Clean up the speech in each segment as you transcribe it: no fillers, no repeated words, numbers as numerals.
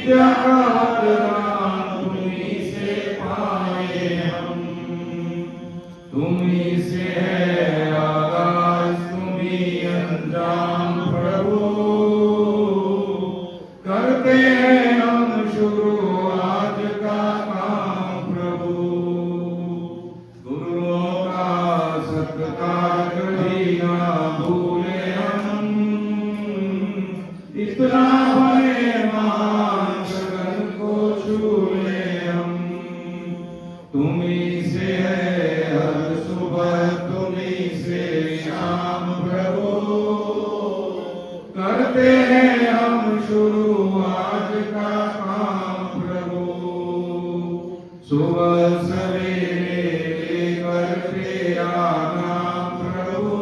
विद्या का वरदान तुम्हीं से पाए हम। तुम्हीं से है आगाज, तुम्हीं अंजाम प्रभु। करते हैं हम शुरू आज का काम प्रभु। गुरुओं का सत्कार कभी ना भूले हम। इतना बने मान गगन को छूले हम। तुम्हीं से है हर सुबह, तुम्हीं से शाम प्रभु। करते हैं हम शुरू आज का काम प्रभु। सुबह सवेरे लेकर तेरा नाम प्रभु।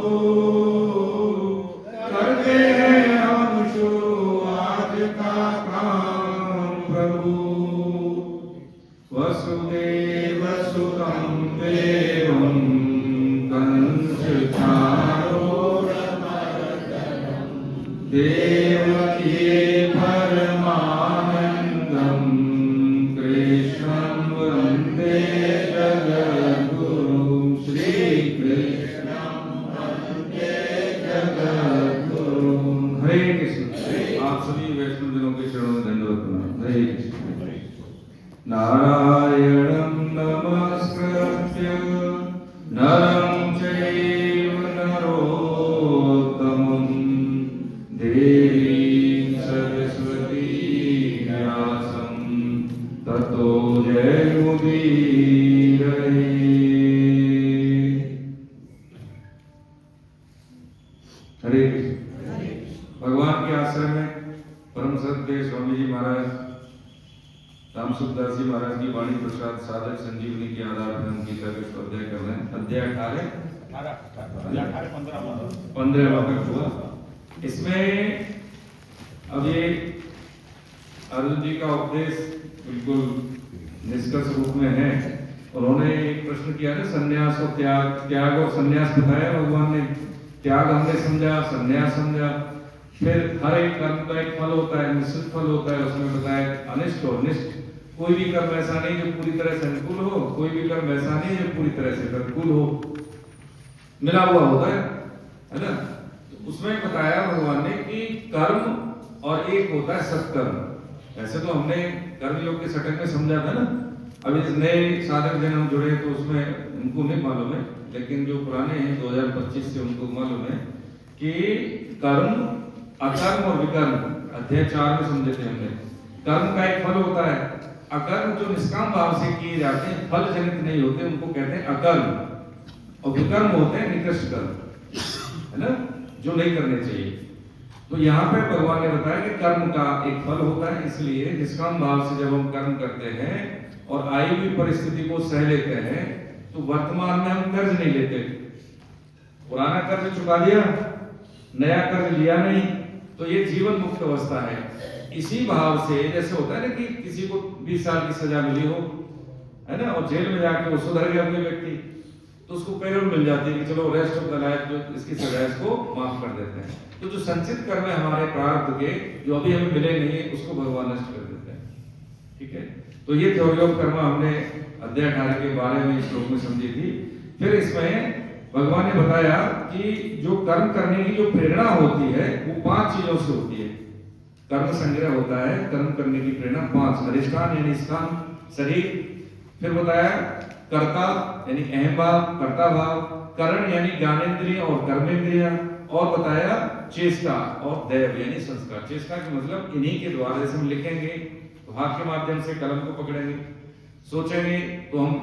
करते हैं हम शुरू आज का काम प्रभु। वसुदेव सुतं देवं कंस चाणूरमर्दनं देवकी परमानन्दं कृष्णं वन्दे जगद्गुरुं। श्रीकृष्णं वन्दे जगद्गुरुं। हरे कृष्ण। आप सभी वैष्णवजनों के चरणों में दंडवत प्रणाम। हरे कृष्ण। नारायणं नमस्कृत्य नरं चैव नरोत्तमं देवीं सरस्वतीं व्यासं ततो जयमुदीरये। हरे कृष्ण। भगवान के आश्रम में परम सत्य स्वामी जी महाराज राम सुखदास जी महाराज की वाणी प्रसाद साधक संजीवनी के आधार पर हम गीता के स्वाध्याय कर रहे हैं। अध्याय 15वां तक हुआ। इसमें अब ये अर्जुन जी का उपदेश बिल्कुल निष्कर्ष रूप में है। उन्होंने एक प्रश्न किया था, संन्यास और त्याग और संन्यास बताया भगवान ने। त्याग हमने समझा, संन्यास समझा। फिर हर एक कर्म का एक फल होता है, निश्चित फल होता है। उसमें बताया अनिष्ट और निष्ठ। कोई भी कर्म ऐसा नहीं जो पूरी तरह से अनुकूल हो, कोई भी कर्म ऐसा नहीं जो पूरी तरह से प्रतिकूल हो, मिला हुआ होता है ना। तो उसमें बताया भगवान ने कि कर्म और एक होता है सत्कर्म। ऐसे तो हमने कर्म योग के सटक में समझा था ना। अभी इस नए साधक जन हम जुड़े तो उसमें उनको नहीं मालूम है, लेकिन जो पुराने हैं 2025 से उनको मालूम है कि कर्म, अकर्म और विकर्म अध्याय 4 में समझे थे हमने। कर्म का एक फल होता है। अकर्म जो निष्काम भाव से किए जाते हैं, फल जनित नहीं होते, उनको कहते हैं अकर्म। और विकर्म होते हैं निकृष्ट कर्म, है ना, जो नहीं करने चाहिए। तो यहाँ पे भगवान ने बताया कि कर्म का एक फल होता है, इसलिए निष्काम भाव से जब हम कर्म करते हैं और आई हुई परिस्थिति को सह लेते हैं, तो वर्तमान में हम कर्ज नहीं लेते। पुराना कर्ज चुका दिया, नया कर्ज लिया नहीं, तो ये जीवन मुक्त अवस्था है। इसी भाव से जैसे होता है ना कि किसी को 20 साल की सजा मिली हो, है ना, और जेल में जाके वो सुधर गया कोई व्यक्ति, तो उसको पैरोल मिल जाती है कि चलो रेस्ट ऑफ द लाइफ जो इसकी सजा है इसको माफ कर देते हैं। तो जो संचित कर्म है हमारे प्रारब्ध के, जो अभी हमें मिले नहीं, उसको भगवान नष्ट कर देते हैं। ठीक है, तो ये थ्योरी ऑफ कर्म हमने अध्याय 18 के बारे में श्लोक में समझी थी। फिर इसमें भगवान ने बताया कि जो कर्म करने की जो प्रेरणा होती है वो 5 चीजों से होती है। कर्म संग्रह होता है, कर्म करने की प्रेरणा 5। अधिष्ठान यानी स्थान, शरीर। फिर बताया कर्ता यानी अहम भाव, कर्ता भाव। करण यानी ज्ञानेंद्रिय और कर्मेंद्रिय। और बताया चेष्टा और दैव यानी संस्कार। चेष्टा का मतलब इन्हीं के द्वारा, जैसे हम लिखेंगे तो हाथ के माध्यम से कलम को पकड़ेंगे, सोचेंगे तो हम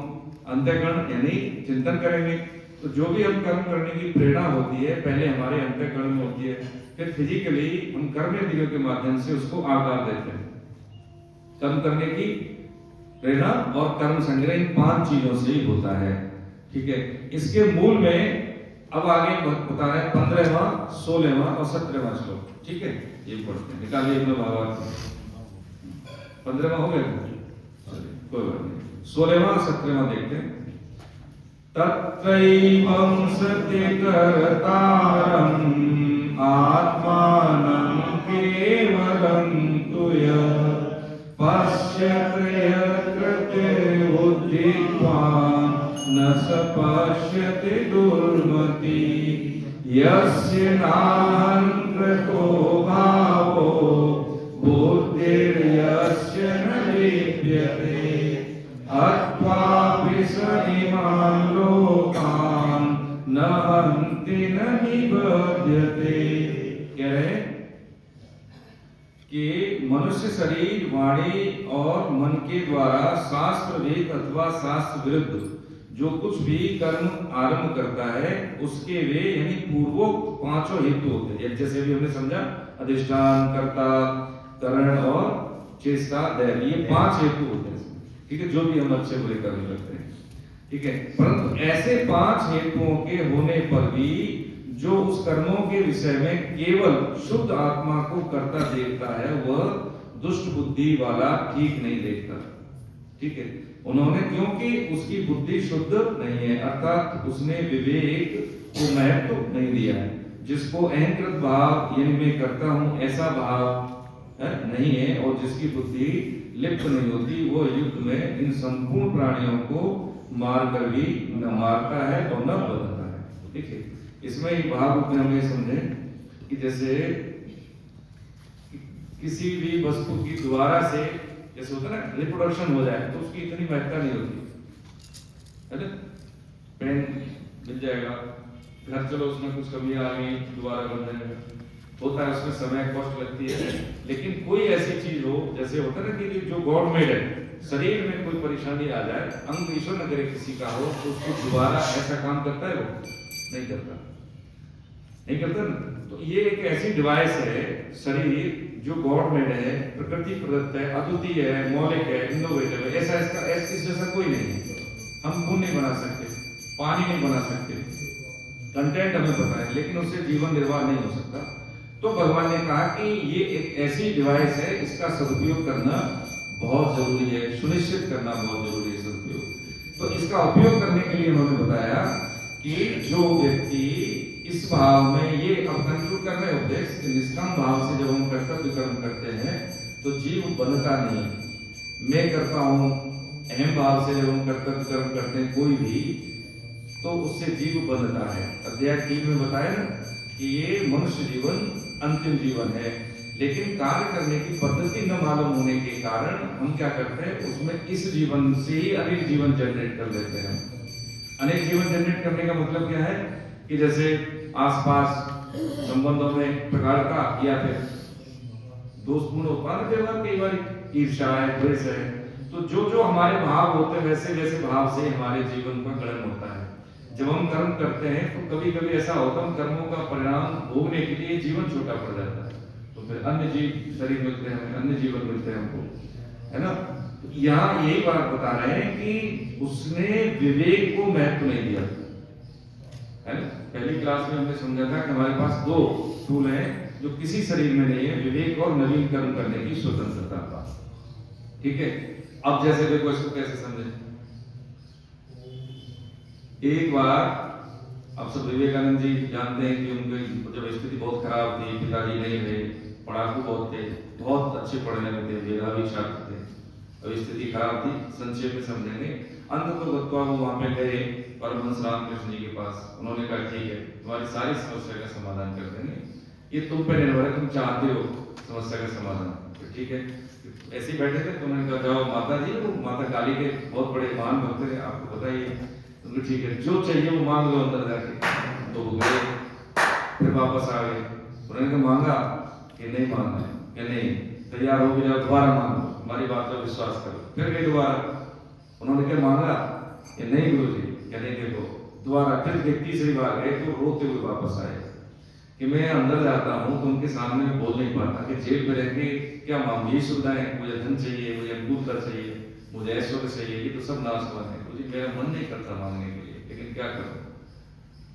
अंतःकरण यानी चिंतन करेंगे। तो जो भी हम कर्म करने की प्रेरणा होती है पहले हमारे अंतःकरण में होती है, फिर फिजिकली हम कर्मेंद्रियों के माध्यम से उसको आकार देते हैं। कर्म करने की प्रेरणा और कर्म संग्रह इन 5 चीजों से ही होता है। ठीक है, इसके मूल में अब आगे बता रहे हैं 15वां, 16वां और 17वां श्लोक। ठीक है, ये पढ़ते हैं, निकालिए अपना भावार्थ। 15वां हो गया, कोई बात नहीं। 16वां 17वां देखते हैं। तत्रैवं सत्य कर्तारम् आत्मानं केवलं तु यः पश्यत यत्कृते बुद्धित्वान् न स पश्यति दुर्मति यस्य नाहङ्कृतो भावो बुद्धिर्यस्य न लिप्यते अत्वापि स इमान् लोकान् न हन्ति न निबध्यते। क्या है कि मनुष्य शरीर वाणी और मन के द्वारा शास्त्र वेद अथवा शास्त्र विरुद्ध जो कुछ भी कर्म आरंभ करता है उसके वे यानी पूर्वोक्त पांचों हेतु होते हैं। जैसे भी हमने समझा अधिष्ठान, कर्ता, करण और चेष्टा, दैव, ये 5 हेतु होते हैं। ठीक है, जो भी हम अच्छे बुरे कर्म करते हैं। ठीक है, परंतु ऐसे 5 हेतुओं के होने पर भी जो उस कर्मों के विषय में केवल शुद्ध आत्मा को कर्ता देखता है वह दुष्ट बुद्धि वाला ठीक नहीं देखता। ठीक है, उन्होंने क्योंकि उसकी बुद्धि शुद्ध नहीं है अर्थात उसने विवेक को महत्व नहीं दिया है, जिसको अहंकृत भाव यानी मैं करता हूं ऐसा भाव नहीं है और जिसकी बुद्धि लिप्त नहीं होती वो युद्ध में इन संपूर्ण प्राणियों को मार कर भी न मारता है और न बदलता है। ठीक है, इसमें एक भाव में हम ये समझे कि जैसे किसी भी वस्तु की दोबारा से जैसे होता है ना रिप्रोडक्शन हो जाए तो उसकी इतनी महत्ता नहीं होती है ना। पेन मिल जाएगा, घर चलो उसमें कुछ कमियां आ गई दोबारा बन जाएगा, होता है उसमें समय कॉस्ट लगती है। लेकिन कोई ऐसी चीज हो जैसे होता है ना कि जो गॉड मेड है, शरीर में कोई परेशानी आ जाए, अंग ईश्वर न करे किसी का हो तो उसको दोबारा ऐसा काम करता है वो नहीं करता, नहीं करता ना। तो ये एक ऐसी डिवाइस है शरीर जो गॉड मेड है, प्रकृति प्रदत्त है, अद्वितीय है, मौलिक है, इनोवेटिव है। ऐसा इस जैसा कोई नहीं है। हम खून नहीं बना सकते, पानी नहीं बना सकते, कंटेंट हमें पता है लेकिन उससे जीवन निर्वाह नहीं हो सकता। तो भगवान ने कहा कि ये एक ऐसी डिवाइस है, इसका सदुपयोग करना बहुत जरूरी है, सुनिश्चित करना बहुत जरूरी है सदुपयोग। तो इसका उपयोग करने के लिए उन्होंने बताया कि जो व्यक्ति इस भाव में ये अब कंक्लूड कर रहे होते हैं कि निष्काम भाव से जब हम कर्तव्य कर्म करते हैं तो जीव बनता नहीं, मैं करता हूं, अहम भाव से जब हम कर्तव्य कर्म करते हैं कोई भी तो उससे जीव बनता है। अध्याय 3 में बताया ना कि ये मनुष्य जीवन अंतिम जीवन है, लेकिन कार्य करने की पद्धति न मालूम होने के कारण हम क्या करते हैं उसमें इस जीवन से ही अनेक जीवन जनरेट कर लेते हैं। अनेक जीवन जनरेट करने का मतलब क्या है कि जैसे आसपास संबंधों में प्रकार का या फिर दोस्तपूर्ण उत्पाद व्यवहार, कई बार ईर्ष्या है, द्वेष है, तो जो जो हमारे भाव होते हैं वैसे वैसे भाव से हमारे जीवन का गठन होता है। जब हम कर्म करते हैं तो कभी कभी ऐसा होता है कर्मों का परिणाम भोगने के लिए जीवन छोटा पड़ जाता है, तो फिर अन्य जीव शरीर मिलते हैं हमें, अन्य जीवन मिलते हैं हमको, है ना। यहाँ यही बात बता रहे हैं कि उसने विवेक को महत्व नहीं दिया है ना। पहली क्लास में हमने समझा था कि हमारे पास 2 टूल हैं जो किसी शरीर में नहीं है, विवेक और नवीन कर्म करने की स्वतंत्रता का। ठीक है, अब जैसे देखो इसको कैसे समझे। एक बार अब सब विवेकानंद जी जानते हैं कि उनकी जब स्थिति बहुत खराब थी, पिताजी नहीं रहे, पढ़ाकू बहुत थे, बहुत अच्छे पढ़ने में थे, मेधावी छात्र थे, अब स्थिति खराब थी। संक्षेप में समझेंगे, अंत तो गत्वा वो वहां पे गए परमहंस रामकृष्ण जी के पास। उन्होंने कहा ठीक है तुम्हारी सारी समस्या का समाधान कर देंगे, ये तुम पे निर्भर है, तुम चाहते हो समस्या का समाधान। तो ठीक है, ऐसे ही बैठे थे तो उन्होंने कहा जाओ माता जी, वो माता काली के बहुत बड़े महान भक्त थे, आपको पता ही है। तो ठीक है जो चाहिए वो मांग लो अंदर जाके। तो वो गए, फिर वापस आ गए। उन्होंने कहा मांगा कि नहीं मांगना है, कि नहीं, तैयार हो गया दोबारा मांगो, हमारी बात पर विश्वास करो। फिर गए दोबारा, उन्होंने क्या मांगा कि नहीं गुरुजी, क्या नहीं, देखो दोबारा। फिर तीसरी बार गए तो रोते हुए वापस आए कि मैं अंदर जाता हूँ तो उनके सामने में बोल नहीं पाता कि जेल में रह के क्या मांगू, यही सुविधाएं, मुझे धन चाहिए, मुझे अनुकूलता चाहिए, मुझे ऐश्वर्य चाहिए, ये तो सब नाशवान है, मुझे मेरा मन नहीं करता मांगने के लिए, लेकिन क्या करूं।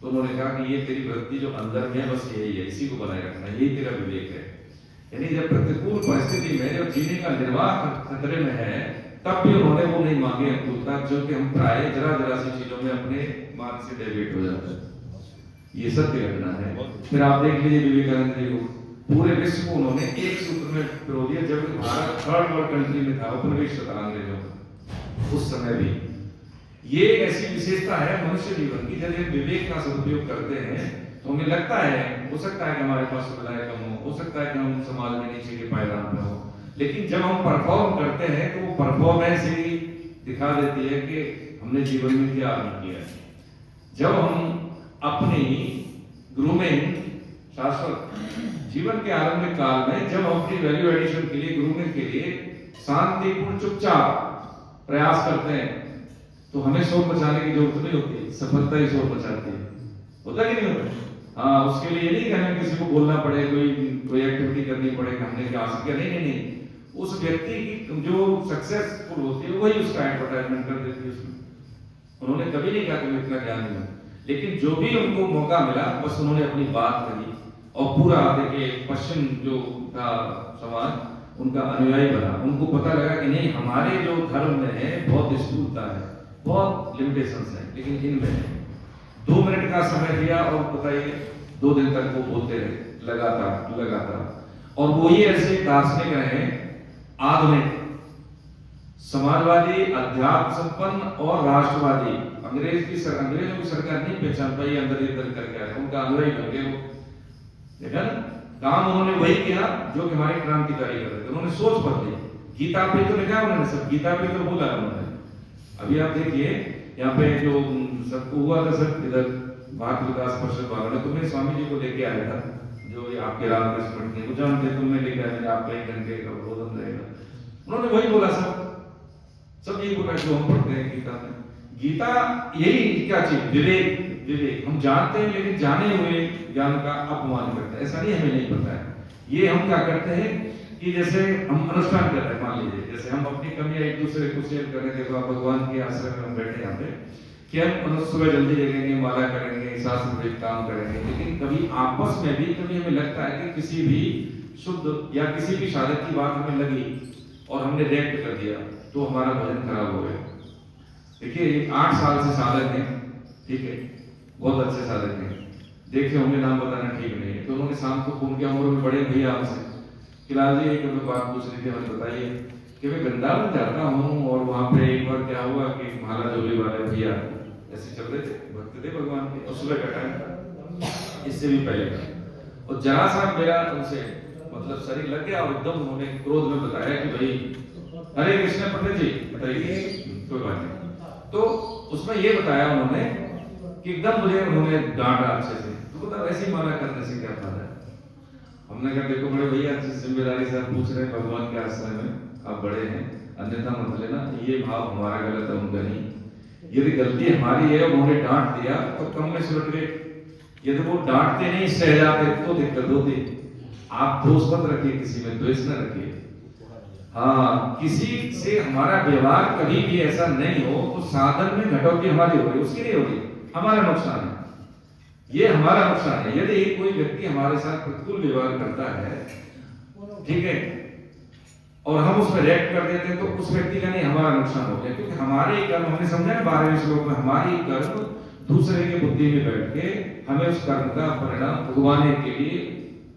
तो उन्होंने कहा कि ये तेरी वृत्ति जो अंदर में है बस यही है, इसी को बनाए रखना, यही तेरा विवेक है। यानी जब प्रतिकूल परिस्थिति में जब जीने का निर्वाह खतरे में है तब भी उन्होंने वो नहीं मांगे अनुकूलता, जो कि हम प्राय जरा जरा सी चीजों में अपने मार्ग से डेविएट हो जाते हैं। ये सत्य घटना है। फिर आप देख लीजिए विवेकानंद जी को, पूरे विश्व को उन्होंने एक सूत्र में पिरो दिया। जब भारत थर्ड वर्ल्ड कंट्री में था, उपनिवेश था अंग्रेजों का, उस समय भी ये ऐसी विशेषता है मनुष्य जीवन की, जब हम विवेक का सदुपयोग करते हैं तो हमें लगता है, हो सकता है कि हमारे पास सुविधाएं कम हो सकता है कि हम समाज में नीचे के पायदान में हो, लेकिन जब हम परफॉर्म करते हैं तो वो परफॉर्मेंस ही दिखा देती है कि हमने जीवन में क्या अर्न किया है। जब हम अपनी ग्रूमिंग शाश्वत जीवन के आरंभिक काल में जब हम अपनी वैल्यू एडिशन के लिए, ग्रूमिंग के लिए शांतिपूर्ण चुपचाप प्रयास करते हैं तो हमें शोर मचाने की जरूरत नहीं होती, सफलता ही शोर मचाती है। होता कि नहीं होता? हाँ, उसके लिए नहीं कि हमें किसी को बोलना पड़े, कोई एक्टिविटी करनी पड़े कि हमने क्या हासिल किया, नहीं। उस व्यक्ति की जो सक्सेसफुल होती है वही उसका एडवर्टाइजमेंट कर देती है उसमें। उन्होंने कभी नहीं कहा कि मैं इतना ज्ञान दूं, लेकिन जो भी उनको मौका मिला बस उन्होंने अपनी बात कही और पूरा देखिए पश्चिम जो था समाज उनका अनुयायी बना। उनको पता लगा कि नहीं, हमारे जो धर्म में है बहुत स्थूलता है, बहुत लिमिटेशंस है, लेकिन इनमें 2 मिनट का समय दिया और बताइए 2 दिन तक वो बोलते रहे लगातार। और वो ही ऐसे दार्शनिक रहे, आधुनिक समाजवादी, अध्यात्म संपन्न और राष्ट्रवादी। अंग्रेजों की सरकार नहीं पहचान पाई, अंदर इधर करके आए, उनका अनुयायी बन गए वो। देखा ना, काम उन्होंने वही किया जो कि हमारे क्रांतिकारी कर रहे थे। उन्होंने सोच बदली। गीता पे तो लिखा उन्होंने, सब गीता पे तो बोला उन्होंने। अभी आप देखिए यहाँ पे जो सबको हुआ था सर, इधर भारत विकास परिषद वालों ने, तो मैं स्वामी जी को लेके आया था, जो ये आपके रामकृष्ण मठ के जानते, तुम मैं लेके आया, आपका 1 घंटे का बोधन रहेगा। उन्होंने वही बोला, सब यही बोला जो हम पढ़ते हैं गीता में। गीता यही क्या चीज, विवेक। हम जानते हैं लेकिन जाने हुए ज्ञान का अपमान करते हैं। ऐसा नहीं, हमें नहीं पता है। ये हम क्या करते हैं कि जैसे हम अनुष्ठान कर रहे हैं, मान लीजिए जैसे हम अपनी कमियां एक दूसरे को शेयर करें, देखो भगवान के आश्रम में हम बैठे यहाँ पे कि हम सुबह जल्दी जगेंगे, माला करेंगे, शास्त्र काम करेंगे, लेकिन कभी आपस में भी कभी हमें लगता है कि किसी भी शुद्ध या किसी भी साधक की बात हमें लगी और हमने रिएक्ट कर दिया तो हमारा भजन खराब हो गया। देखिए 8 साल से साधक हैं, ठीक है, बहुत अच्छे साधक हैं, देखे होंगे, नाम बताना ठीक नहीं है। तो उन्होंने शाम को फोन किया, उम्र में बड़े भैया हमसे कि लाल जी एक बात पूछ रही थी, हमें बताइए कि मैं वृंदावन जाता हूँ और वहाँ पे एक बार क्या हुआ कि माला जोली वाले भैया ऐसे चल रहे थे, भक्त थे भगवान के, और सुबह का टाइम, इससे भी पहले का, और जरा सा मेरा उनसे मतलब शरीर लग गया और एकदम उन्होंने क्रोध में बताया कि भाई हरे कृष्ण पंडित जी बताइए, कोई बात नहीं। तो उसमें ये बताया उन्होंने कि एकदम मुझे उन्होंने डांटा अच्छे से, तो बता वैसे ही माना करने से क्या फायदा है। हमने कहा देखो बड़े भैया जिम्मेदारी से आप पूछ रहे हैं, भगवान के आश्रम में आप बड़े हैं, अन्यथा मत लेना, ये भाव हमारा गलत है, उनका नहीं। यदि गलती हमारी है, उन्होंने डांट दिया तो कम में सुलट गए, यदि वो डांटते नहीं सह जाते तो दिक्कत होती। आप दोष मत रखिए, किसी में द्वेष न रखिए। हाँ, किसी से हमारा व्यवहार कभी भी ऐसा नहीं हो तो साधन में कटौती हमारी हो रही, उसकी नहीं हो रही, हमारा नुकसान है, ये हमारा नुकसान है। यदि कोई व्यक्ति हमारे साथ प्रतिकूल व्यवहार करता है, ठीक है, और हम उसमें रिएक्ट कर देते हैं तो उस व्यक्ति का नहीं, हमारा नुकसान हो गया, क्योंकि हमारे कर्म, हमने समझा ना 12वें श्लोक में, हमारी कर्म दूसरे की बुद्धि में बैठ के हमें उस कर्म का परिणाम भुगवाने के लिए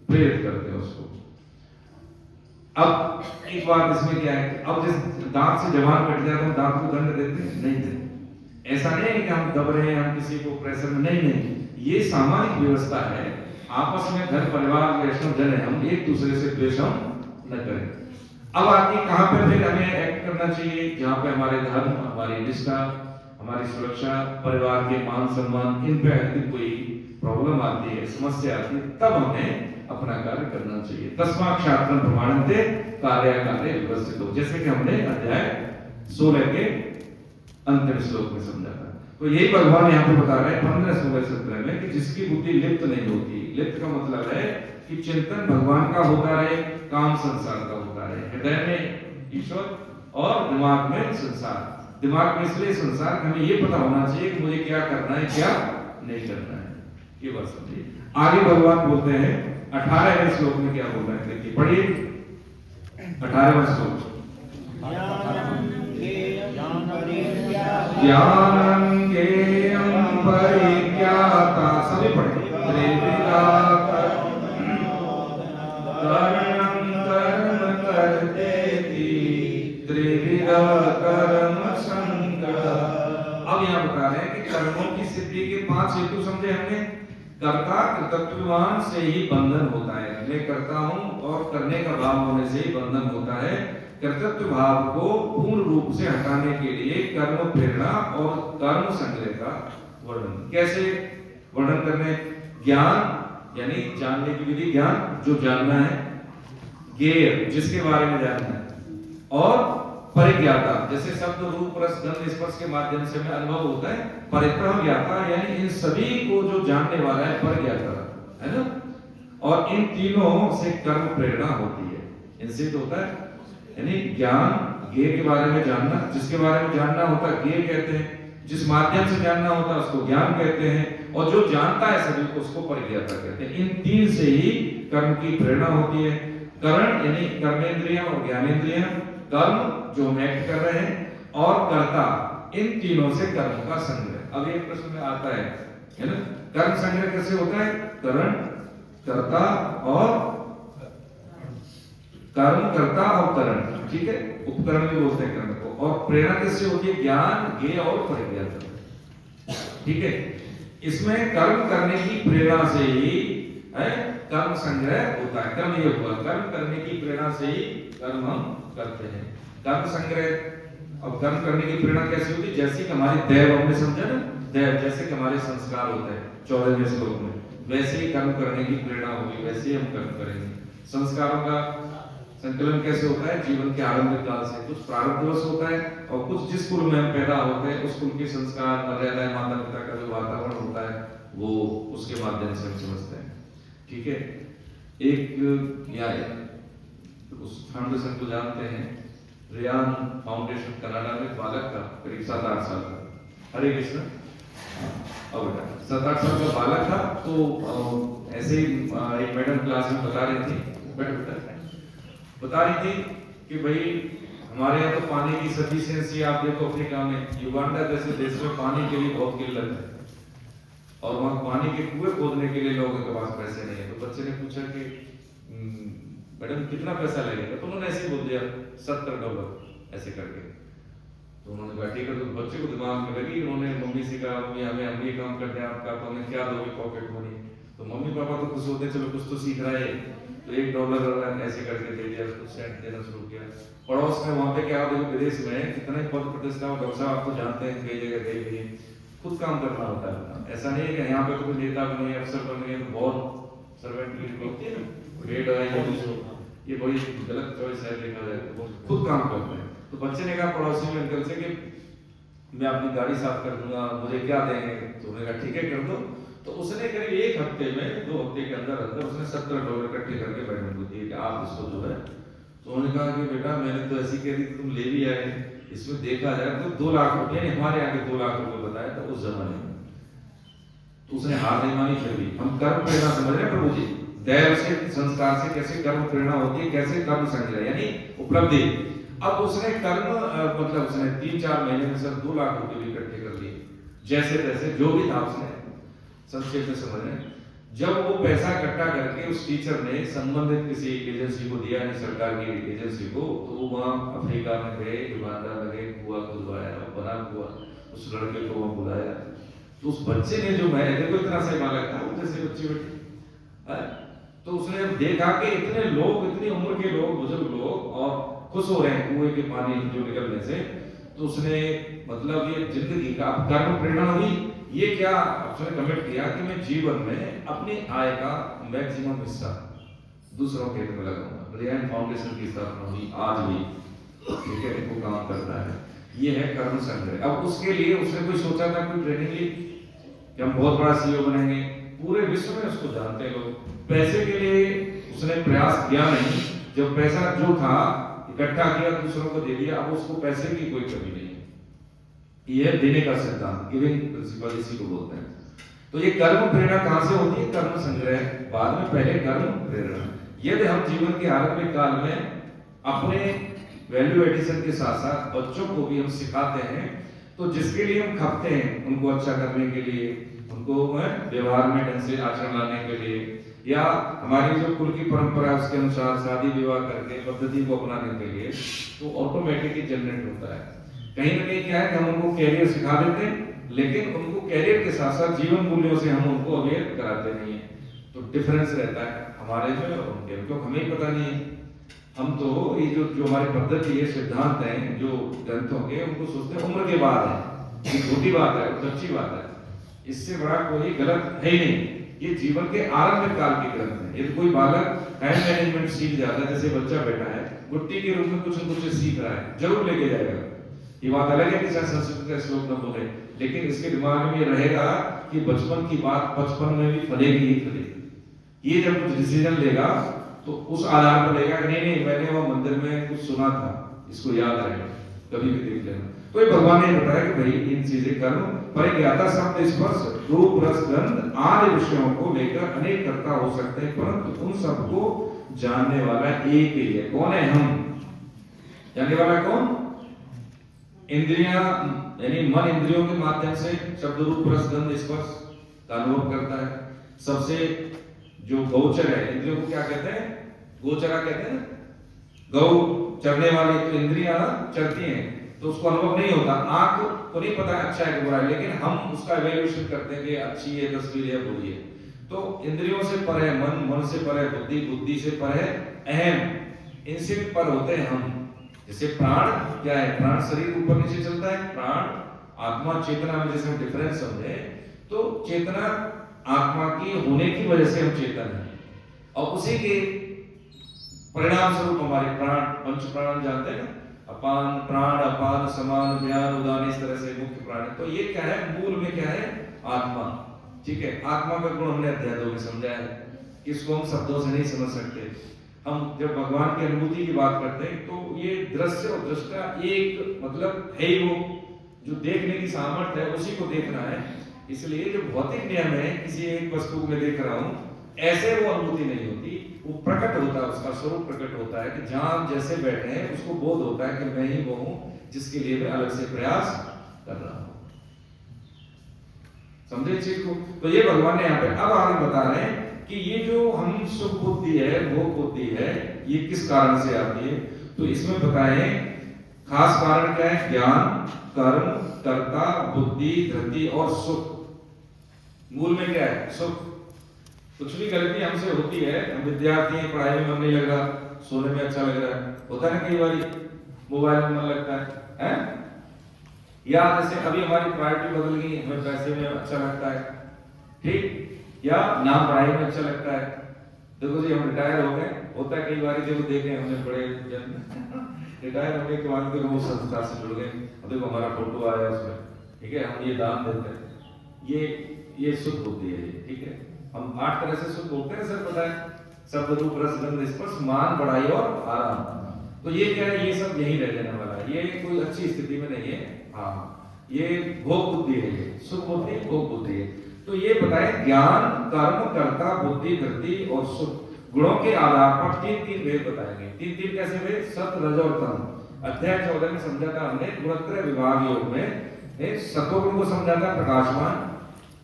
प्रेरित करते हैं उसको। अब एक बात इसमें क्या है, अब जिस दांत से जवान कट जाए तो हम दांत को दंड देते हैं, नहीं देते। ऐसा नहीं है कि हम दब रहे हैं, हम किसी को प्रेशर में, नहीं, ये सामाजिक व्यवस्था है। आपस में घर परिवार वैष्णव जन है, हम एक दूसरे से द्वेष न करें। अब आगे कहां पे फिर हमें एक्ट करना चाहिए, जहां पे हमारे धर्म, हमारी निष्ठा, हमारी सुरक्षा, परिवार के मान सम्मान, इन पे यदि कोई प्रॉब्लम आती है, समस्या आती है, तब हमें अपना कार्य करना चाहिए। तस्मात् क्षात्रं प्रमाणन्ते कार्याकार्ये व्यवस्थितो, जैसे कि हमने अध्याय 16 के अंतिम श्लोक में समझा था। तो यही भगवान यहाँ पे बता रहे हैं 15, 16, 17 में कि जिसकी बुद्धि लिप्त नहीं होती, लिप्त का मतलब है कि चिंतन भगवान का होता रहे, काम संसार का होता रहे, हृदय में ईश्वर और दिमाग में संसार। दिमाग में इसलिए संसार, हमें ये पता होना चाहिए कि मुझे क्या करना है, क्या नहीं करना है, ये बात समझिए। आगे भगवान बोलते हैं 18वें श्लोक में क्या बोल रहे हैं, देखिए पढ़िए 18वां श्लोक। ज्ञानं ज्ञेयं परिज्ञाता, सभी पढ़े, कर्म संगता। अब यहाँ बता रहे हैं कि कर्मों की सिद्धि के 5 हेतु समझे हमने। कर्ता कर्तव्यवान से ही बंधन होता है, मैं करता हूँ और करने का भाव होने से ही बंधन होता है। कर्तव्य भाव को पूर्ण रूप से हटाने के लिए कर्म प्रेरणा और कर्म संग्रह का वर्णन। कैसे वर्णन करने? ज्ञान यानी जानने की विधि, ज्ञान जो जानना है, ज्ञेय जिसके बारे में जानना है, और परिज्ञाता जैसे शब्द रूप रस गंध स्पर्श के माध्यम से हमें अनुभव होता है। परिग्रह ज्ञाता यानी इन सभी को जो जानने वाला है, परिज्ञाता है ना। और इन तीनों से कर्म प्रेरणा होती है, इनसे तो होता है। यानी ज्ञान, ज्ञेय के बारे में जानना, जिसके बारे में जानना होता है ज्ञेय कहते हैं, जिस माध्यम से जानना होता है उसको ज्ञान कहते हैं, और जो जानता है सभी को उसको परिज्ञाता कहते हैं। इन तीन से ही कर्म की प्रेरणा होती है। करण यानी कर्मेंद्रियां और ज्ञानेंद्रियां, कर्म जो हम एक्ट कर रहे हैं, और कर्ता, इन तीनों से कर्म का संग्रह। अब एक प्रश्न में आता है ना, कर्म संग्रह कैसे होता है? करण, कर्ता और कर्म, कर्ता और करण, ठीक है, उपकरण भी बोलते हैं कर्म को। और प्रेरणा किससे होती है? ज्ञान, ज्ञेय और परिज्ञाता, ठीक है। इसमें कर्म करने की प्रेरणा से ही है कर्म संग्रह होता है। कर्म ये हुआ, कर्म करने की प्रेरणा से ही कर्म हम करते हैं। कर्म संग्रह। अब कर्म करने की प्रेरणा कैसे होती है? जैसे कि हमारी दैव, हमने समझा ना, दैव जैसे कि हमारे संस्कार होते हैं 14वें श्लोक में, वैसे ही कर्म करने की प्रेरणा होगी, वैसे ही हम कर्म करेंगे। संस्कारों का संकलन कैसे होता है? जीवन के आरंभिक काल से कुछ प्रारब्धवश होता है, और कुछ जिस कुल में हम पैदा होते हैं उस कुल के संस्कार, मर्यादा, माता पिता का जो वातावरण होता है वो उसके माध्यम से हम समझते हैं, ठीक है। एक या उस फाउंडेशन को जानते हैं, रियान फाउंडेशन कनाडा में, बालक का करीब 7-8 साल का, हरे कृष्ण, और बेटा 7-8 साल का बालक था। तो ऐसे ही एक मैडम क्लास में बता रही थी, बेटा बता रही थी कि भाई हमारे यहाँ तो पानी की सफिशिएंसी, आप देखो अफ्रीका में, युगांडा जैसे देश में पानी के लिए बहुत किल्लत है, और वहाँ पानी के कुएं खोदने के लिए लोगों के पास पैसे नहीं है। तो बच्चे ने पूछा कि मैडम कितना पैसा लगेगा? तो उन्होंने ऐसे ही बोल दिया $70 ऐसे करके। तो उन्होंने कहा ठीक है। तो बच्चे को दिमाग में लगी, उन्होंने मम्मी से कहा, मम्मी हम ये काम करते हैं, आपका तो हमें क्या दोगे पॉकेट मनी? तो मम्मी पापा तो खुश होते, चलो कुछ तो सीख रहा है। तो $1 ऐसे करके दे दिया, उसको सेंट देना शुरू किया। पड़ोस में वहाँ पे क्या, देखो विदेश में कितने पद प्रतिष्ठा, डॉक्टर साहब आप तो जानते हैं, कई जगह गए हुए, खुद काम करना होता है। ऐसा नहीं है कि यहाँ पे तो कोई नेता बने, अफसर बने, तो बहुत सर्वेंट की होती है ना, रेट है, ये बड़ी गलत चॉइस है, देखा जाए तो खुद काम करते हैं। तो बच्चे ने कहा पड़ोसी में अंकल से कि मैं अपनी गाड़ी साफ कर दूंगा, मुझे क्या देंगे? तो उन्होंने कहा ठीक है कर दो। तो उसने करीब 1 हफ्ते में, 2 हफ्ते के अंदर अंदर उसने $70 इकट्ठे करके मैडम को दिए कि आप इसको जो है। तो उन्होंने कहा कि बेटा मैंने तो ऐसी कह दी, तुम ले भी आए, इसमें देखा जाए तो 2 लाख रुपए, हमारे यहाँ के 2 लाख रुपए बताया था उस जमाने में। तो उसने हार नहीं मानी, फिर भी हम कर्म प्रेरणा समझ रहे हैं प्रभु जी, दैव से, संस्कार से कैसे कर्म प्रेरणा होती है, कैसे कर्म संग्रह यानी उपलब्धि। अब उसने कर्म मतलब उसने 3-4 महीने में सर 2 लाख रुपए भी इकट्ठे कर लिए, जैसे तैसे जो भी था उसने, संक्षेप में समझ रहे हैं। जब वो पैसा इकट्ठा करके उस टीचर ने संबंधित किसी एजेंसी को दिया, नहीं सरकार की एजेंसी को, तो वो वहाँ अफ्रीका में गए, युगांडा में गए, कुआं खुदवाया, बना कुआं, उस लड़के को वहाँ बुलाया। तो उस बच्चे ने जो, मैं देखो इतना से बालक था, जैसे बच्चे बैठे, तो उसने देखा कि इतने लोग, इतनी उम्र के लोग, बुजुर्ग लोग, और खुश हो रहे हैं कुएं के पानी जो निकलने से। तो उसने मतलब ये जिंदगी का कर्म प्रेरणा हुई। ये क्या उसने कमिट किया कि मैं जीवन में अपनी आय का मैक्सिमम हिस्सा दूसरों के हित में लगाऊंगा। रियान फाउंडेशन की स्थापना हुई, आज भी, ठीक है, वो काम करता है। ये है कर्म संग्रह। अब उसके लिए उसने कोई सोचा था, कोई ट्रेनिंग ली कि हम बहुत बड़ा CEO बनेंगे, पूरे विश्व में उसको जानते हैं लोग। पैसे के लिए उसने प्रयास किया नहीं, जब पैसा जो था इकट्ठा किया, दूसरों को दे दिया। अब उसको पैसे की कोई कमी नहीं है। यह देने का सिद्धांत, गिविंग प्रिंसिपल, इसी को बोलते हैं। तो ये कर्म प्रेरणा कहां से होती है? कर्म संग्रह बाद में, पहले कर्म प्रेरणा। यदि हम जीवन के आरंभिक काल में अपने वैल्यू एडिशन के साथ साथ बच्चों को भी हम सिखाते हैं, तो जिसके लिए हम खपते हैं, उनको अच्छा करने के लिए, उनको व्यवहार में ढंग से आचरण लाने के लिए, या हमारी जो कुल की परंपरा है उसके अनुसार शादी विवाह करके पद्धति को अपनाने के लिए, तो ऑटोमेटिकली जनरेट होता है। कहीं ना कहीं क्या है कि हम उनको कैरियर सिखा देते हैं, लेकिन उनको कैरियर के साथ साथ जीवन मूल्यों से हम उनको अवेयर कराते नहीं है। तो डिफरेंस रहता है हमारे में और उनके में, क्योंकि हमें पता नहीं है। हम तो ये जो हमारी पद्धति है, सिद्धांत हैं जो ग्रंथों के, उनको सोचते हैं उम्र के बाद है, ये छोटी बात है और अच्छी बात है, इससे बड़ा कोई गलत है ही नहीं। ये जीवन के आरंभिक काल के ग्रंथ हैं। यदि कोई बालक हैंड मैनेजमेंट सीख जाता है, जैसे बच्चा बैठा है गुट्टी के रूप में कुछ न कुछ सीख रहा है, जरूर लेके जाएगा। ये बात अलग है कि शायद संस्कृत का श्लोक न बोले, लेकिन इसके दिमाग में ये रहेगा कि बचपन की बात बचपन में भी फलेगी ही फलेगी। ये जब कुछ डिसीजन लेगा तो उस आधार पर लेगा कि नहीं मैंने वो मंदिर में कुछ सुना था, इसको याद आएगा, कभी भी देख लेना। तो ये भगवान ने बताया कि भाई इन चीजें कर्म परिज्ञाता शब्द स्पर्श रूप रस गंध आदि विषयों को लेकर अनेक कर्ता हो सकते हैं, परंतु उन सबको जानने वाला एक ही है। कौन है? हम। जानने वाला कौन? इंद्रियां, यानी मन इंद्रियों के माध्यम से शब्द रूप रस गंध स्पर्श का अनुभव करता है। सबसे जो गोचर है, इंद्रियों को क्या कहते हैं? गोचरा कहते हैं। गौ चरने वाली तो इंद्रियां चरती हैं, तो उसको अनुभव नहीं होता। आंख को नहीं पता अच्छा है कि बुरा है, लेकिन हम उसका इवैल्यूएशन करते हैं कि अच्छी है तस्वीर है बुरी है। तो इंद्रियों से पर है मन, मन से पर है बुद्धि, बुद्धि से पर है अहम, इनसे भी पर होते हैं हम। जैसे प्राण क्या है? प्राण शरीर ऊपर नीचे चलता है। प्राण आत्मा चेतना में जैसे हम डिफरेंस समझे, तो चेतना आत्मा की होने की वजह से हम चेतन है, और उसी के परिणाम स्वरूप हमारे प्राण, पंच प्राण जानते हैं ना, अपान प्राण, अपान समान ज्ञान उदान, इस तरह से मुख्य प्राण। तो ये क्या है? मूल में क्या है? आत्मा। ठीक है, आत्मा का गुण हमने अध्यायों में समझा है, इसको हम शब्दों से नहीं समझ सकते। हम जब भगवान की अनुभूति की बात करते हैं तो ये दृश्य और दृष्टा एक मतलब है ही, वो जो देखने की सामर्थ्य है उसी को देखना है। इसलिए जो भौतिक नियम है, किसी एक वस्तु को मैं देख रहा हूं, ऐसे वो अनुभूति नहीं होती, वो प्रकट होता है, उसका स्वरूप प्रकट होता है कि जहां जैसे बैठे हैं उसको बोध होता है कि मैं ही वो हूं जिसके लिए मैं अलग से प्रयास कर रहा हूं। समझे चीज को? तो ये भगवान ने यहाँ पे अब आगे बता रहे हैं कि ये जो हम सुख बुद्धि है, भोग बुद्धि है, ये किस कारण से आती है। तो इसमें बताएं खास कारण क्या है? ज्ञान, कर्म, कर्ता, बुद्धि, धृति और सुख। मूल में क्या है? सुख। कुछ भी गलती हमसे होती है, हम विद्यार्थी हैं, पढ़ाई में मन नहीं लग रहा, सोने में अच्छा लग रहा है, होता है ना कई बार, मोबाइल में मन लगता है? या जैसे अभी हमारी प्रायोरिटी बदल गई, हमें पैसे में अच्छा लगता है, ठीक, या नाम पढ़ाई में अच्छा लगता है। देखो जी हम रिटायर हो गए, होता है कई बार जब देखें हमने बड़े रिटायर होने के बाद देखो संस्था से जुड़ गए, अब देखो हमारा फोटो आया उसमें, ठीक है, हम ये दान देते हैं, ये सुख बुद्धि है, ठीक है। हम 8 तरह से सुख बोलते हैं, सर पता है, शब्द रूप रस गंध स्पर्श मान बढ़ाई और आराम। तो ये क्या है? ये सब यही रह जाने वाला है, ये कोई अच्छी स्थिति में नहीं है। हाँ, ये भोग बुद्धि है, ये सुख बुद्धि भोग बुद्धि है। तो ये बताए ज्ञान, कर्म, कर्ता, बुद्धि, धृति और सुख गुणों के आधार पर 3 भेद बताएंगे। 3 कैसे भेद? सत, रज और तम। अध्याय 14 में समझा था हमने गुणत्रय विभाग योग में। सतोगुण को समझा था प्रकाशमान,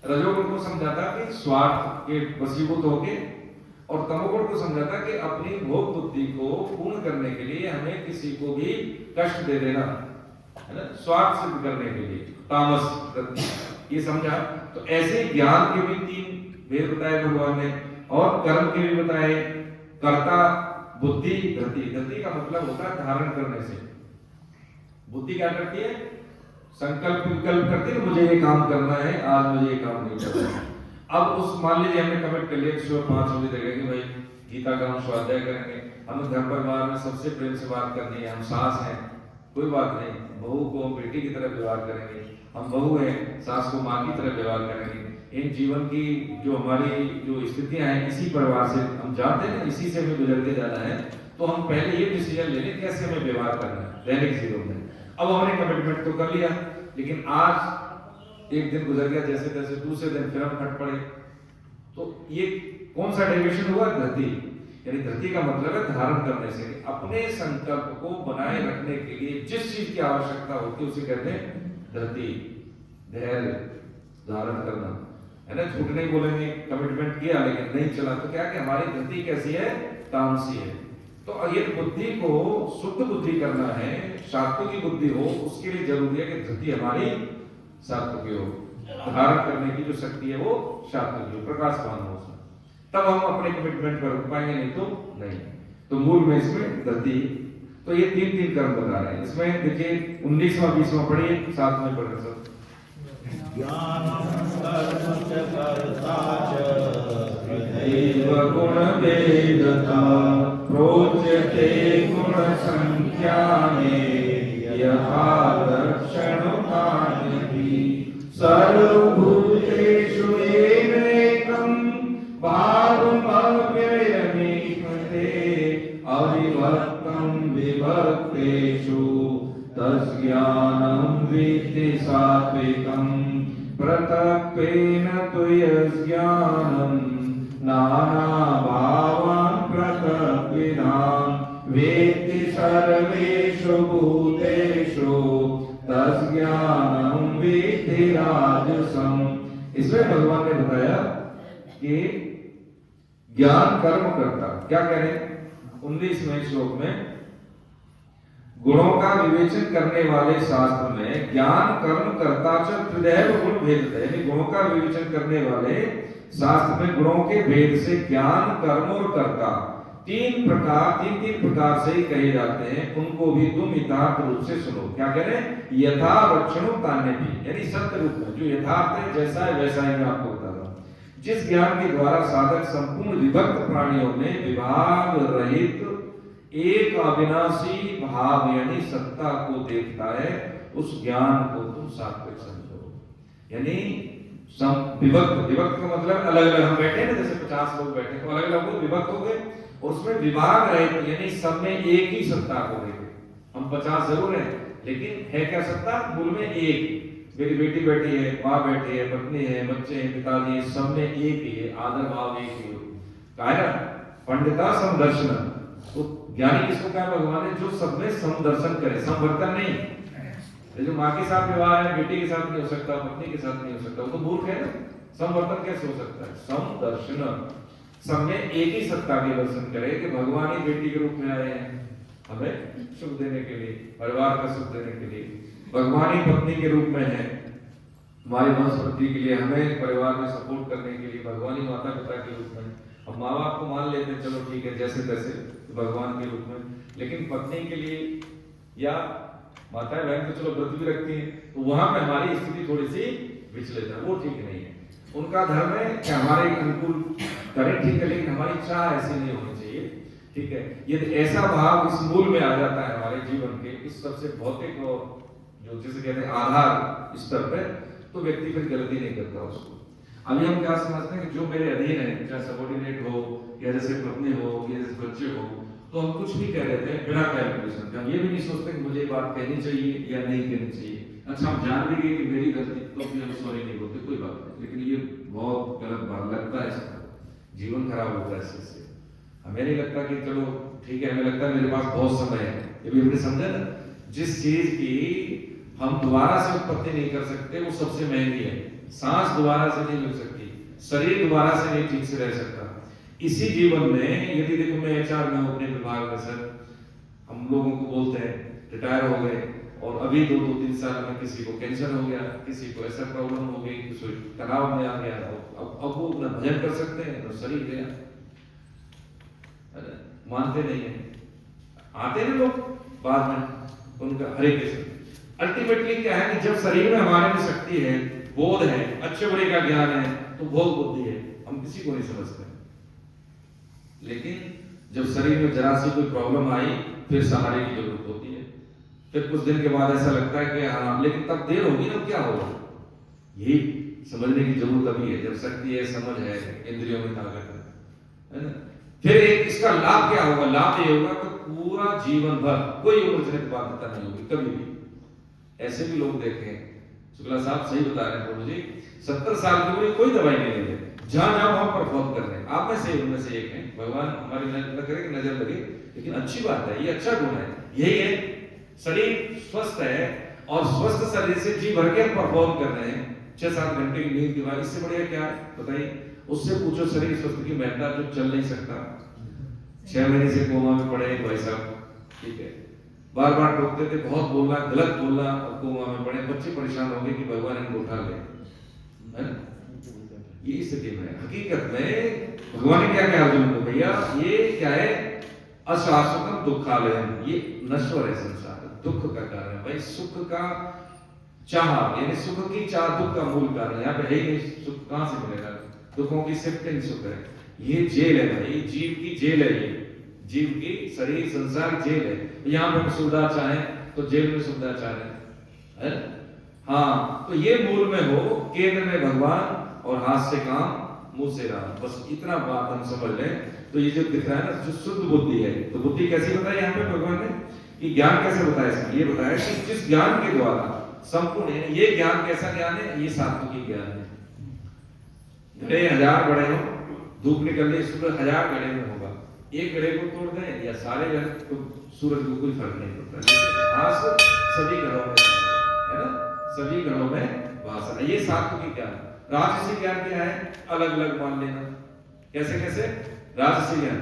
रजोगुण को समझा था कि स्वार्थ के वशीभूत होके, और तमोगुण को समझा था कि अपनी भोग बुद्धि को पूर्ण करने के लिए हमें किसी को भी कष्ट दे देना, है ना, स्वार्थ सिद्ध करने के लिए, तामस, ये समझा। तो ऐसे ज्ञान के भी 3 भेद बताए भगवान ने, और कर्म के भी बताए, कर्ता, बुद्धि, धृति। धृति का मतलब होता है धारण करने से। बुद्धि क्या करती है? संकल्प विकल्प करती है, मुझे ये काम करना है, आज मुझे ये काम नहीं करना है। अब उस मान लीजिए हमने कमिट कर लिया सुबह 5 बजे तक कि भाई गीता का हम स्वाध्याय करेंगे, हमें घर परिवार में सबसे प्रेम से बात करनी है, हम सास हैं, कोई बात नहीं, बहू को हम बेटी की तरह व्यवहार करेंगे, हम बहू हैं, सास को माँ की तरह व्यवहार करेंगे। इन जीवन की जो हमारी जो स्थितियां हैं, इसी परिवार से हम जानते हैं, इसी से हमें गुजर के जाना है। तो हम पहले ये डिसीजन ले लें कैसे हमें व्यवहार करना है दैनिक जीवन में। अब हमने कमिटमेंट तो कर लिया, लेकिन आज एक दिन गुजर गया, जैसे तैसे दूसरे दिन फिर हम फट पड़े। तो ये कौन सा डेविएशन हुआ? धृति। यानी धृति का मतलब है धारण करने से, अपने संकल्प को बनाए रखने के लिए जिस चीज की आवश्यकता होती है उसे कहते हैं धृति, धैर्य धारण करना। है ना, झूठ नहीं बोलेंगे, कमिटमेंट किया लेकिन नहीं चला, तो क्या कि हमारी धरती कैसी है, तामसी है। तो ये बुद्धि को शुद्ध बुद्धि करना है, सात्विक बुद्धि हो, उसके लिए जरूरी है कि धरती हमारी सात्विक हो, धारण करने की जो शक्ति है वो सात्विक हो, प्रकाशवान हो उसमें, तब हम अपने कमिटमेंट पर रुक पाएंगे, नहीं तो नहीं। तो मूल में इसमें धरती, तो ये तीन तीन कर्म बता रहे हैं। इसमें देखिए 19वां 20वां पढ़िए, साथ में पढ़ सब। ज्ञानं कर्म च कर्ता च तथैव गुणवेदता प्रोच्यते गुणसंख्याने यथा लक्षणकान्यपि सर्वभूतेषु येनैकं भावमव्ययमेकते अविभक्तं विभक्तेषु तज्ज्ञानं विद्धि सात्विकं पृथक्त्वेन तु यज्ज्ञानं नानाभावान् पृथग्विधान् वेत्ति सर्वेषु भूतेषु तज्ज्ञानं विद्धि राजसं। इसमें भगवान ने बताया कि ज्ञान कर्म करता, क्या कह रहे हैं 19वें श्लोक में, गुणों का विवेचन करने वाले शास्त्र में ज्ञान कर्म करता च त्रिदैव गुण भेद, यानी गुणों का विवेचन करने वाले शास्त्र में गुणों के भेद से ज्ञान कर्म और कर्ता तीन प्रकार से ही कहे जाते हैं, उनको भी तुम यथार्थ रूप से सुनो। क्या कह रहे हैं, यथा लक्षणों तान्य भी, यानी सत्य रूप में जो यथार्थ है, जैसा है वैसा ही मैं आपको बता रहा हूं। जिस ज्ञान के द्वारा साधक संपूर्ण विभक्त प्राणियों में विभाग रहित एक अविनाशी भाव यानी सत्ता को देखता है, उस ज्ञान को तुम सात्विक समझो। यानी विभक्त का मतलब अलग अलग, हम बैठे ना जैसे 50 लोग बैठे तो अलग अलग लोग विभक्त हो गए, और उसमें विभाग रहित यानी सब में एक ही सत्ता को देखे। हम 50 जरूर हैं लेकिन है क्या सत्ता, मूल में एक, मेरी बेटी बैठी है, माँ बैठी है, पत्नी है, बच्चे हैं, पिताजी है, सब में एक ही है, आदर भाव एक ही हो। कहा है ना पंडिता समदर्शन, तो ज्ञानी किसको कहा भगवान ने, जो सब में समदर्शन करे, समवर्तन नहीं। जो माँ के साथ व्यवहार है बेटी के साथ नहीं हो सकता, पत्नी के साथ नहीं हो सकता, वो तो मूर्ख है ना। समवर्तन कैसे हो सकता है, समदर्शन, सब में एक ही सत्ता के दर्शन करे कि भगवान ही बेटी के रूप में आए हैं हमें सुख देने के लिए, परिवार का सुख देने के लिए, भगवान ही पत्नी के रूप में है हमारी वंशवृद्धि के लिए, हमें परिवार में सपोर्ट करने के लिए, भगवान ही माता पिता के रूप में। हम माँ बाप को मान लेते हैं, चलो ठीक है जैसे तैसे भगवान के रूप में, लेकिन पत्नी के लिए या माताएं बहन तो चलो व्रत भी रखती हैं, तो वहां पे हमारी स्थिति थोड़ी सी विचलित है, वो ठीक नहीं है। उनका धर्म है कि हमारे अनुकूल करें, ठीक है, लेकिन हमारी चाह ऐसी नहीं होनी चाहिए, ठीक है। यदि ऐसा भाव इस मूल में आ जाता है हमारे जीवन के इस सबसे भौतिक और जो जिसे कहते हैं आधार स्तर पे, तो व्यक्ति फिर गलती नहीं करता उसको। अभी हम क्या समझते हैं कि जो मेरे अधीन है, चाहे सबॉर्डिनेट हो या जैसे पत्नी हो या जैसे बच्चे हो, तो हम कुछ भी कह देते हैं बिना कैलकुलेशन के। हम ये भी नहीं सोचते कि मुझे ये बात कहनी चाहिए या नहीं कहनी चाहिए। अच्छा हम जान भी गए कि मेरी गलती, तो भी हम सॉरी नहीं बोलते, कोई बात नहीं, लेकिन ये बहुत गलत बात लगता है, इसका जीवन खराब होता है इससे। हमें नहीं लगता कि चलो ठीक है, हमें लगता है मेरे पास बहुत समय है। ये भी हमने समझा ना, जिस चीज की हम दोबारा से उत्पत्ति नहीं कर सकते वो सबसे महंगी है। सांस दोबारा से नहीं मिल सकती, शरीर दोबारा से नहीं ठीक से रह सकता। इसी जीवन में यदि देखो मैं HR में हूं अपने विभाग में, सर हम लोगों को बोलते हैं रिटायर हो गए और अभी 2-3 साल में किसी को कैंसर हो गया, किसी को ऐसा प्रॉब्लम हो गई, किसी को तनाव में आ गया, अब वो अपना भजन कर सकते हैं तो शरीर गया, मानते नहीं है, आते हैं लोग बाद में उनका हरे कृष्ण। अल्टीमेटली क्या है कि जब शरीर में हमारे में शक्ति है, बोध है, अच्छे बुरे का ज्ञान है, तो भोग बुद्धि है, हम किसी को नहीं समझते। लेकिन जब शरीर में जरा सी कोई प्रॉब्लम आई, फिर सहारे की जरूरत होती है, फिर कुछ दिन के बाद ऐसा लगता है कि हाँ, लेकिन तब देर होगी ना, क्या होगा, यही समझने की जरूरत अभी है, जब शक्ति है, समझ है, इंद्रियों में ताकत है ना। फिर एक इसका लाभ क्या होगा, लाभ ये होगा कि पूरा जीवन भर कोई उम्र जनित बाध्यता नहीं होगी कभी भी। ऐसे भी लोग देखे, शुक्ला साहब सही बता रहे हैं प्रभु जी, 70 साल की उम्र कोई दवाई नहीं लेते, जहां जहां वहां परफॉर्म कर रहे हैं। आप में से उनमें से एक हैं, भगवान हमारी नजर करे कि नजर लगे, लेकिन अच्छी बात है, ये अच्छा गुण है, यही है शरीर स्वस्थ है और स्वस्थ शरीर से जी भर के परफॉर्म कर रहे हैं, 6-7 घंटे की नींद के बाद, इससे बढ़िया क्या है बताइए? उससे पूछो शरीर स्वस्थ की महत्ता, जो चल नहीं सकता, 6 महीने से कोमा में पड़े भाई साहब, ठीक है, बार बार टोकते थे, बहुत बोलना, गलत बोलना, और कोमा में पड़े, बच्चे परेशान हो गए कि भगवान इनको उठा ले, है ना? ये स्थिति में हकीकत में भगवान ने क्या कहा अर्जुन को, भैया ये क्या है? अशाश्वतम दुखालयम, ये नश्वर है संसार, दुख का कारण है भाई। सुख का चाह, यानी सुख की चाह दुख का मूल कारण, यहाँ पे है ही नहीं, सुख कहां से मिलेगा? दुखों की शिफ्टिंग सुख है, ये जेल है भाई, जीव की जेल है, ये जीव की शरीर संसार जेल है। यहाँ पे हम सुविधा चाहें तो जेल में सुविधा चाहें, है? हाँ, तो ये मूल में हो, केंद्र में भगवान, और हाथ से काम, मुंह से राम, बस इतना बात हम समझ लें तो ये जो दिख रहा है ना, जो शुद्ध बुद्धि है, तो बुद्धि कैसी बताई यहाँ पे भगवान ने, कि ज्ञान कैसे बताया इसमें? ये बताया कि जिस ज्ञान के द्वारा संपूर्ण है, ये ज्ञान कैसा ज्ञान है? ये सात्विक ज्ञान है। घड़े 1000 घड़े हो, धूप निकल रही, सूरज 1000 घड़े में होगा, एक घड़े को तोड़ दें या सारे घड़े, तो सूरज को कोई फर्क नहीं पड़ता। हाथ सभी घरों में है ना, सभी घरों में वास है, ये सात्विक ज्ञान। राजसी ज्ञान क्या है? अलग अलग मान लेना। कैसे कैसे? राजसी ज्ञान,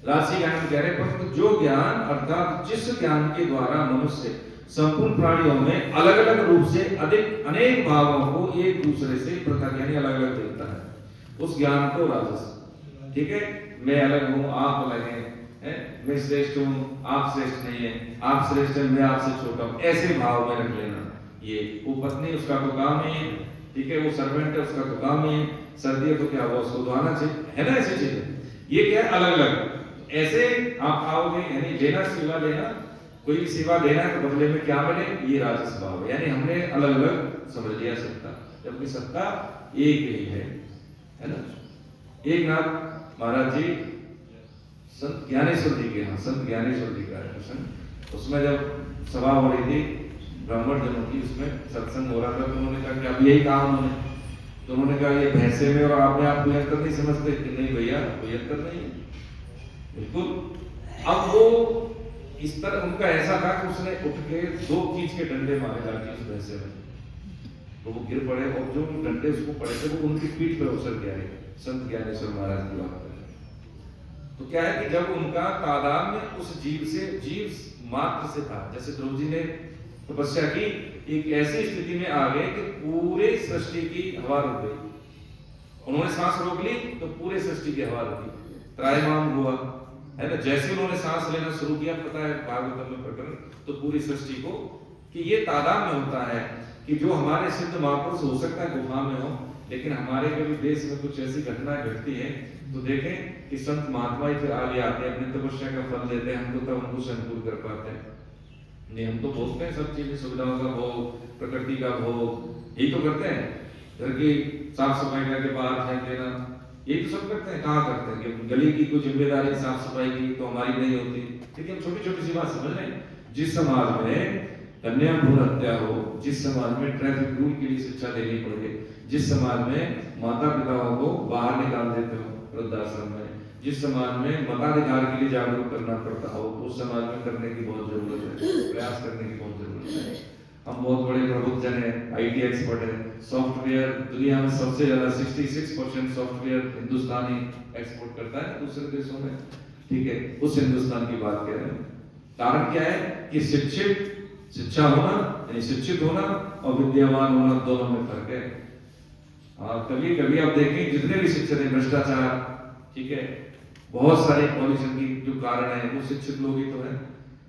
राजसी ज्ञान में कह रहे हैं, तो जो ज्ञान अर्थात जिस ज्ञान के द्वारा मनुष्य संपूर्ण प्राणियों में अलग अलग रूप से अधिक अनेक भावों को एक दूसरे से पृथक यानी अलग अलग देखता है, उस ज्ञान को राजस, ठीक है? मैं अलग हूं, आप अलग हैं, मैं श्रेष्ठ हूं, आप श्रेष्ठ नहीं है, आप श्रेष्ठ हैं, मैं आपसे छोटा हूं, ऐसे भाव में रख लेना। ये वो पत्नी, उसका तो काम ही है, ठीक है, वो सर्वेंट है, उसका तो काम ही है, सर्दी है तो क्या हुआ, उसको धोना चाहिए, है ना? ऐसी चीजें, ये क्या है? अलग अलग। ऐसे आप आओगे, यानी लेना, सेवा लेना, कोई भी सेवा देना है तो बदले में क्या मिले? ये राजस भाव है, यानी हमने अलग अलग समझ लिया सत्ता, जबकि सत्ता एक ही है ना? एक नाथ महाराज जी संत ज्ञानेश्वर जी के यहाँ, संत ज्ञानेश्वर जी का प्रसंग, उसमें जब सभा हो रही थी ब्राह्मण जनों की, उसमें सत्संग हो रहा था, तो उन्होंने कहा कि अब यही कहा उन्होंने, तो उन्होंने कहा ये भैंसे में और आप में आप कोई अंतर नहीं समझते? कि नहीं भैया, कोई अंतर नहीं है, बिल्कुल। अब वो इस तरह उनका ऐसा था कि उसने उठ के 2 खींच के डंडे मारे जाके उस भैंसे में, तो वो गिर पड़े, और जो डंडे उसको पड़े थे वो उनकी पीठ पर उछल गया है। संत ज्ञानेश्वर महाराज की बात करें तो क्या है कि जब उनका तादाद में उस जीव से, जीव मात्र से था, जैसे ध्रुव जी ने तपस्या की, एक ऐसी स्थिति में आ गए कि पूरे सृष्टि की हवा रुक गई, उन्होंने सांस रोक ली तो पूरे सृष्टि की हवा रुकी, त्रायमाम हुआ, है ना? जैसे उन्होंने सांस लेना शुरू किया, पता है भागवत में प्रकरण, तो पूरी सृष्टि को, कि ये तादाद में होता है कि जो हमारे सिद्ध महापुरुष हो सकता है गुफा में हो, लेकिन हमारे कभी देश में कुछ ऐसी घटनाएं घटती है तो देखें कि संत महात्मा ही फिर आगे आते हैं, अपनी तपस्या का फल देते हैं, हम तो तब उनको संपूर्ण कर पाते हैं नहीं। हम तो बोलते हैं सब चीजें, सुविधाओं का भोग, प्रकृति का भोग, यही तो करते हैं, घर की साफ सफाई करके बाहर फेंक देना, यही तो सब करते हैं। कहाँ करते हैं कि गली की कोई जिम्मेदारी साफ सफाई की तो हमारी नहीं होती, लेकिन हम छोटी छोटी सी बात समझ रहे हैं। जिस समाज में कन्या भ्रूण हत्या हो, जिस समाज में ट्रैफिक रूल के लिए शिक्षा देनी पड़े, जिस समाज में माता पिताओं को बाहर निकाल देते हो वृद्धाश्रम में, जिस समाज में मताधिकार के लिए जागरूक करना पड़ता हो, उस समाज में करने की बहुत जरूरत है, प्रयास करने की बहुत जरूरत है। हम बहुत बड़े प्रबुद्ध जन हैं, IT एक्सपर्ट हैं, सॉफ्टवेयर दुनिया में सबसे ज्यादा 66% सॉफ्टवेयर हिंदुस्तानी एक्सपोर्ट करता है दूसरे देशों में, ठीक है, उस हिंदुस्तान की बात कह रहे हैं। कारण क्या है कि शिक्षा होना यानी शिक्षित होना और विद्यावान होना, दोनों में फर्क है। कभी कभी आप देखें जितने भी शिक्षित हैं, भ्रष्टाचार, ठीक है, बहुत सारे पॉल्यूशन की जो कारण है वो शिक्षित लोग ही तो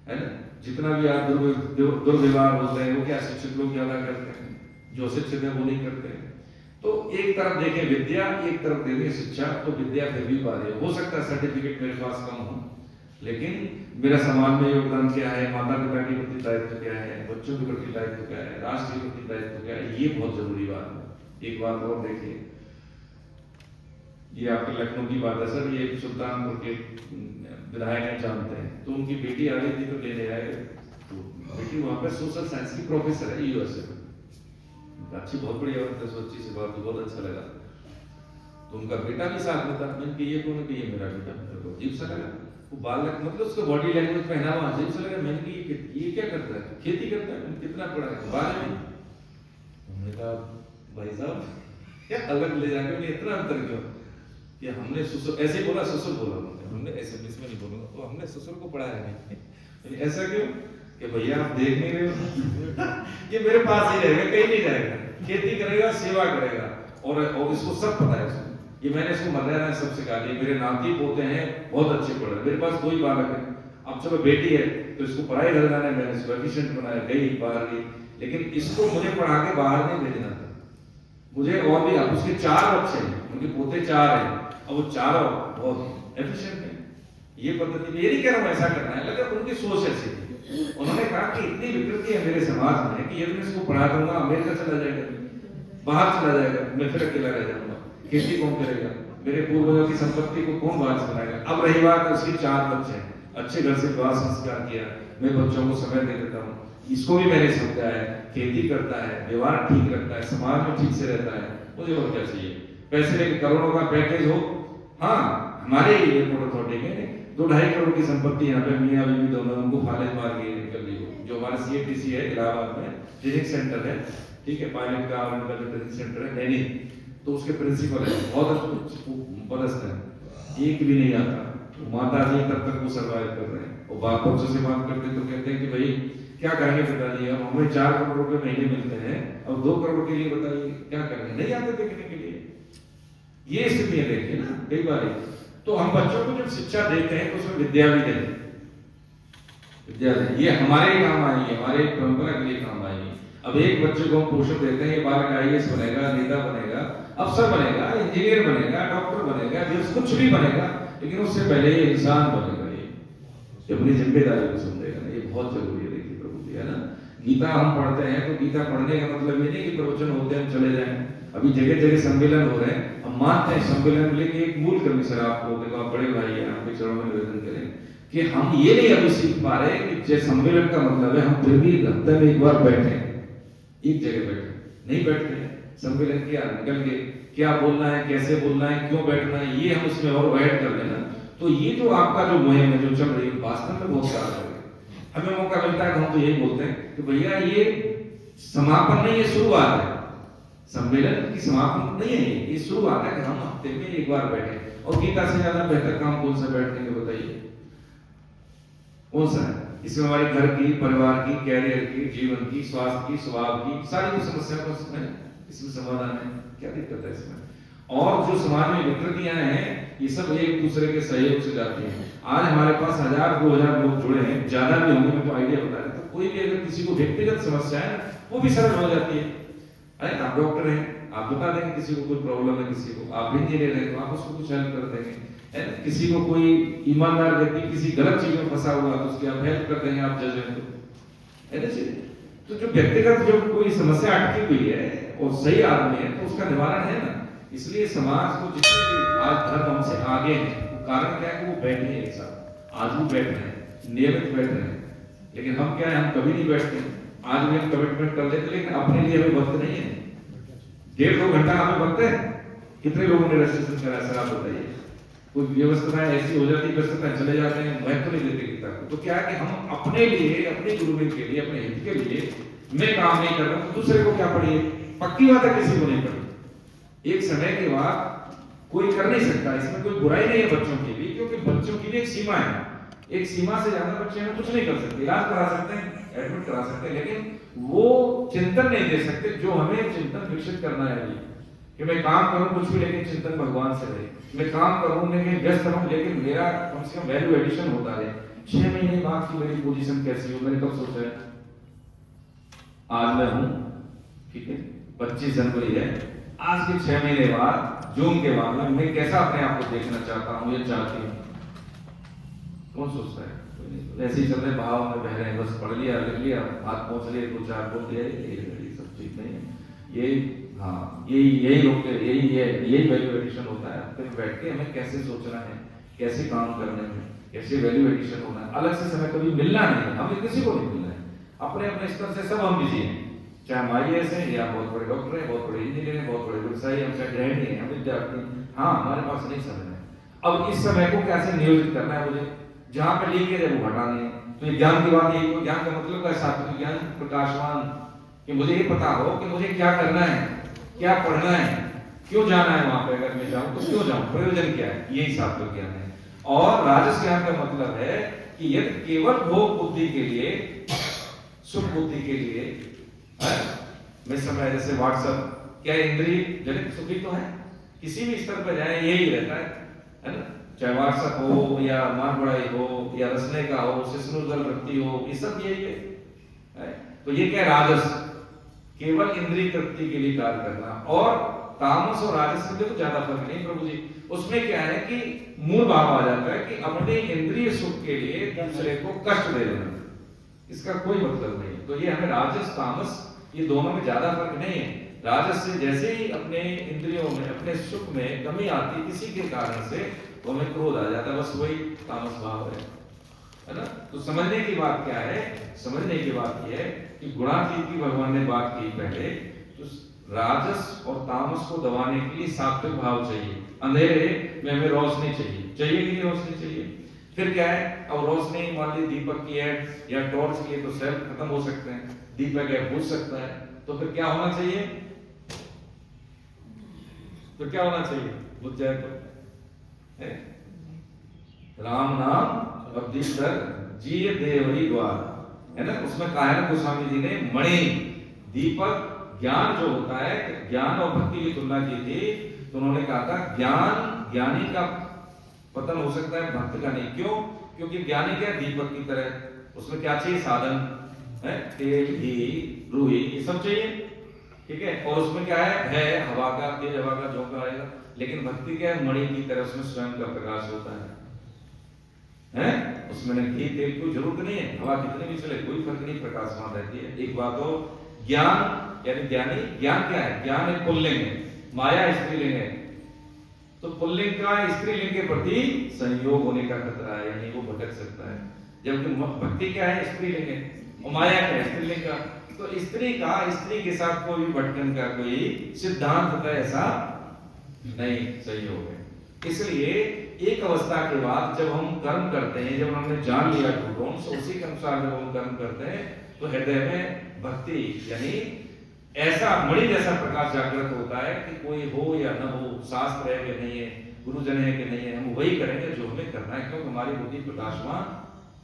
है ना? जितना भी आप दुर्व्यवहार होते हैं वो क्या शिक्षित लोग ज्यादा करते हैं, जो शिक्षित है वो नहीं करते हैं। तो एक तरफ देखें विद्या, एक तरफ देखें शिक्षा, तो विद्या फिर भी बात है, हो सकता है सर्टिफिकेट मेरे पास कम हो, लेकिन मेरा समाज में योगदान क्या है, माता पिता के प्रति दायित्व क्या है, बच्चों के प्रति दायित्व क्या है, राष्ट्र के प्रति दायित्व क्या है, ये बहुत जरूरी बात है। एक बात और देखिए, ये आपके लखनऊ की बात है सर, ये सुल्तानपुर के विधायक हैं, जानते हैं, तो उनकी बेटी आ गई थी तो लेने आए, तो बेटी वहां पर सोशल साइंस की प्रोफेसर है USA में, अच्छी बहुत बढ़िया बात है, सोची से बात, बहुत अच्छा लगा। तो उनका बेटा भी साथ में था, मैंने कहा ये कौन है? कि ये मेरा बेटा। मेरे को अजीब सा लगा, वो बालक मतलब उसका बॉडी लैंग्वेज पहनावा अजीब सा लगा। मैंने कहा ये क्या करता है? खेती करता है। मैंने कितना पढ़ा है? 12 में। उन्होंने कहा भाई साहब क्या अलग ले जाके उन्हें इतना अंतर क्यों कि हमने ससुर ऐसे बोला, ससुर बोला उन्होंने, हमने ऐसे इसमें नहीं बोलूंगा, तो हमने ससुर को पढ़ाया नहीं। ऐसा क्यों कि भैया आप देख नहीं रहे हो ये मेरे पास ही रहेगा, कहीं नहीं जाएगा, खेती करेगा, सेवा करेगा, और इसको सब पता है उसको। ये मैंने इसको मर्यादा सब सिखा दी। मेरे नाती पोते हैं बहुत अच्छे पढ़ रहे, मेरे पास 2 ही बालक है। अब चलो बेटी है तो इसको पढ़ाई घर जाना है, मैंने इसको एफिशिएंट बनाया, गई बाहर गई, लेकिन इसको मुझे पढ़ा के बाहर नहीं भेजना था मुझे। और भी अब उसके 4 बच्चे हैं, उनके पोते 4 हैं, और वो चारों बहुत एफिशिएंट है। ये पद्धति ये नहीं कह रहा हूं ऐसा करना है, लेकिन उनकी सोच ऐसी थी। उन्होंने कहा कि इतनी विकृति है मेरे समाज में कि यदि मैं इसको पढ़ा दूंगा अमेरिका चला जाएगा, बाहर चला जाएगा, मैं फिर अकेला रह जाऊंगा, खेती कौन करेगा, मेरे पूर्वजों की संपत्ति को कौन वारिस बनाएगा। अब रही बात, उसके 4 बच्चे हैं, अच्छे घर से विवाह संस्कार किया, मैं बच्चों को समय दे देता हूँ, इसको भी मैंने समझाया है, खेती करता है, व्यवहार ठीक रखता है, समाज में ठीक से रहता है, मुझे और क्या चाहिए। पैसे लेके करोड़ों का पैकेज हो, हाँ हमारे एयरपोर्ट अथॉरिटी के 2-2.5 करोड़ की संपत्ति यहाँ पे मियाँ बीवी दोनों, उनको फालिज मार के निकल ली हो। जो हमारा CATC है इलाहाबाद में ट्रेनिंग सेंटर है, ठीक है, पायलट का और उनका जो ट्रेनिंग सेंटर है नैनी, तो उसके प्रिंसिपल है, बहुत अच्छे पदस्थ है, एक भी नहीं आता। माता जी तब तक वो सर्वाइव कर रहे हैं, और बाप बच्चों से बात करते तो कहते हैं कि भाई क्या करेंगे पिताजी, अब हमें 4 करोड़ रुपए महीने मिलते हैं, अब 2 करोड़ के लिए बताइए क्या करेंगे, नहीं आते देखने के लिए। ये स्थिति देखिए ना कई बार। तो हम बच्चों को जब शिक्षा देते हैं तो उसमें विद्या भी दें, विद्या दें, ये हमारे काम आएगी, हमारे परंपरा के लिए काम आएगी। अब एक बच्चे को हम पोषण देते हैं, ये बालक IAS बनेगा, नेता बनेगा, अफसर बनेगा, इंजीनियर बनेगा, डॉक्टर बनेगा, कुछ भी बनेगा, लेकिन उससे पहले ये इंसान बनेगा, ये अपनी जिम्मेदारी को समझेगा ना, ये बहुत जरूरी है। देखिए प्रभु जी, है ना, गीता हम पढ़ते हैं तो गीता पढ़ने का मतलब ये नहीं कि प्रवचन होते हैं चले जाएं। अभी जगह जगह सम्मेलन हो रहे हैं, हम मानते हैं सम्मेलन, लेकिन एक मूल कमी सर आपको देखो, आप बड़े भाई हैं, आपके चरणों में निवेदन करें कि हम ये नहीं अभी सीख पा रहे कि जैसे सम्मेलन का मतलब है हम फिर भी हफ्ते में एक बार बैठे, एक जगह बैठे, नहीं बैठते हैं। सम्मेलन क्या निकल के क्या बोलना है, कैसे बोलना है, क्यों बैठना है, ये हम उसमें और ऐड कर लेना, तो ये जो आपका जो मुहिम है जो चल रही है वास्तव में बहुत सारा है। हमें मौका मिलता है तो हम तो यही बोलते हैं कि भैया ये समापन नहीं, ये शुरुआत है, सम्मेलन की समापन नहीं है, ये शुरुआत है कि हम हफ्ते में एक बार बैठे। और गीता से ज्यादा बेहतर काम कौन सा बैठने का बताइए, कौन सा है? इसमें हमारे घर की, परिवार की, कैरियर की, जीवन की, स्वास्थ्य की, स्वभाव की सारी जो समस्या को इसमें समाधान है। क्या दिक्कत है इसमें? और जो समाज में विकृतियां हैं ये सब एक दूसरे के सहयोग से जाती हैं। आज हमारे पास 1000-2000 लोग जुड़े हैं, ज्यादा भी होंगे, मैं तो आइडिया बता रहा हूं। कोई भी अगर किसी को व्यक्तिगत समस्या है वो भी सरल हो जाती है। अरे आप डॉक्टर हैं, आप बता देंगे किसी को कोई प्रॉब्लम है, किसी को आप इंजीनियर हैं तो आप उसको कुछ हेल्प कर देंगे, किसी को कोई ईमानदार व्यक्ति किसी गलत चीज में फंसा हुआ तो उसकी आप हेल्प कर देंगे, आप जज हैं तो। तो जो व्यक्तिगत जो कोई समस्या अटकी हुई है और सही आदमी है तो उसका निवारण है ना। इसलिए समाज को जितने भी आज धर्म हमसे आगे हैं, तो कारण क्या है कि वो बैठे हैं एक साथ, आज भी बैठ रहे हैं, नियमित बैठ रहे हैं। लेकिन हम क्या है, हम कभी नहीं बैठते। आज भी हम कमिटमेंट कर लेते लेकिन अपने लिए हमें वक्त नहीं है। 1.5-2 घंटा हमें वक्त है। कितने लोगों ने रजिस्ट्रेशन करा सर आप बताइए? कोई व्यवस्थाएं ऐसी हो जाती है, व्यवस्थाएं चले जाते हैं, महत्व नहीं देते गीता को। तो क्या है कि हम अपने लिए, अपने गुरुविंद के लिए, अपने हित के लिए मैं काम नहीं कर रहा हूं, दूसरे को क्या पढ़िए? पक्की बात है किसी को नहीं पढ़ी। एक समय के बाद कोई कर नहीं सकता, इसमें कोई बुराई नहीं है बच्चों की भी, क्योंकि बच्चों की भी एक सीमा है। एक सीमा से ज्यादा बच्चे में कुछ नहीं कर सकते, इलाज करा सकते हैं, एडमिट करा सकते हैं, लेकिन वो चिंतन नहीं दे सकते जो हमें चिंतन विकसित करना है अभी। कि मैं काम करूं कुछ भी लेकिन चिंतन भगवान से रहे, मैं काम करूं लेकिन व्यस्त रहूं लेकिन मेरा कम से कम वैल्यू एडिशन होता रहे। 6 महीने बाद की मेरी पोजीशन कैसी हो, मैंने कब सोचा है? आज मैं हूं, ठीक है, 25 जनवरी है, आज के 6 महीने बाद, जून के बाद में मैं कैसा अपने आप को देखना चाहता हूं या चाहती हूं? कौन सोचता है? ऐसे ही चल रहे भाव में बह रहे हैं, बस पढ़ लिया, लिख लिया, हाथ पहुंच लिए, 2-4 बोल दिया, ये सब ठीक नहीं है। ये हाँ, यही लोग यही वैल्यू एडिशन होता है। फिर बैठ के हमें कैसे सोचना है, कैसे काम करने में, कैसे वैल्यू एडिशन होना है। अलग से समय कभी मिलना नहीं है, हमें किसी को नहीं मिलना है। अपने अपने स्तर से सब हम बिजी हैं, चाहे हम IAS हैं या बहुत बड़े डॉक्टर हैं, बहुत बड़े इंजीनियर हैं, बहुत बड़े व्यवसायी हैं, चाहे गृहिणी हैं, हम विद्यार्थी। हाँ, हमारे पास नहीं समय है। अब इस समय को कैसे नियोजित करना है मुझे? जहां पे लिखे है वो हटाने हैं। तो ज्ञान की बात यही हो, ज्ञान का मतलब है सात्विक ज्ञान, प्रकाशवान, कि मुझे ये पता हो कि मुझे क्या करना है। क्या पढ़ना है, क्यों जाना है वहां पे, अगर मैं जाऊं तो क्यों जाऊं, प्रयोजन क्या है, यही सात्विक ज्ञान है। और राजस ज्ञान का मतलब है कि यदि केवल भोग बुद्धि के लिए, सुख बुद्धि के लिए मैं समय, जैसे व्हाट्सएप, क्या इंद्रिय जनित सुखी तो है, किसी भी स्तर पर जाए यही रहता है ना, चाहे व्हाट्सएप हो या मान बढ़ाई हो या रसने का हो, शिष्णुदल वृत्ति हो, ये सब यही है। तो ये क्या राजस, केवल इंद्रिय तृप्ति के लिए कार्य करना। और तामस और राजस में तो ज्यादा फर्क नहीं प्रभु जी, उसमें क्या है कि मूल भाव आ जाता है कि अपने इंद्रिय सुख के लिए दूसरे को कष्ट दे देना, इसका कोई मतलब नहीं। तो ये हमें राजस तामस ये दोनों में ज्यादा फर्क नहीं है। राजस से जैसे ही अपने इंद्रियों में, अपने सुख में कमी आती किसी के कारण से, तो हमें क्रोध आ जाता है, बस वही तामस भाव है ना। तो समझने की बात क्या है, समझने की बात यह है कि गुणातीत की भगवान ने बात की पहले, तो राजस और तामस को दबाने के लिए सात्विक भाव चाहिए। अंधेरे में हमें रोशनी चाहिए, चाहिए कि नहीं रोशनी चाहिए। फिर क्या है, अब रोशनी मान ली दीपक की है या टॉर्च की है तो सेल खत्म हो सकते हैं, दीपक है बुझ सकता है, तो फिर क्या होना चाहिए, तो क्या होना चाहिए, बुझ जाए तो है? राम नाम अवधीश्वर जी देवरी द्वार, है ना। उसमें कहा है ना गोस्वामी जी ने, मणि दीपक ज्ञान जो होता है, ज्ञान और भक्ति की तुलना की थी, तो उन्होंने कहा था ज्ञान ज्ञानी का पतन हो सकता है, भक्त का नहीं। क्यों? क्योंकि ज्ञानी क्या दीपक की तरह, उसमें क्या चाहिए, साधन है, तेल घी रूही ये सब चाहिए, ठीक है। और उसमें क्या है हवा का, तेज हवा का झोंका आएगा। लेकिन भक्ति क्या है, मणि की तरह, उसमें स्वयं का प्रकाश होता है, उसमें न घी तेल की जरूरत नहीं है, हवा कितनी भी चले कोई फर्क नहीं, प्रकाशमान रहती है। एक बात हो, ज्ञान यानी ज्ञानी, ज्ञान क्या है, ज्ञान एक पुल्लिंग है, माया स्त्रीलिंग है, तो पुल्लिंग का स्त्रीलिंग के प्रति संयोग होने का खतरा है, यानी वो भटक सकता है। जबकि भक्ति क्या है, स्त्रीलिंग है, और माया क्या है, स्त्रीलिंग का। तो स्त्री का स्त्री के साथ कोई भी भटकन का कोई सिद्धांत का ऐसा नहीं संयोग है। इसलिए एक अवस्था के बाद जब हम कर्म करते हैं, जब हमने जान लिया गुण, तो उसी के अनुसार जब हम कर्म करते हैं तो हृदय में भक्ति यानी ऐसा मणि जैसा प्रकाश जागृत होता है कि कोई हो या न हो, शास्त्र है कि नहीं है, गुरुजन है कि नहीं है, हम वही करेंगे जो हमें करना है, क्योंकि हमारी बुद्धि प्रकाशमान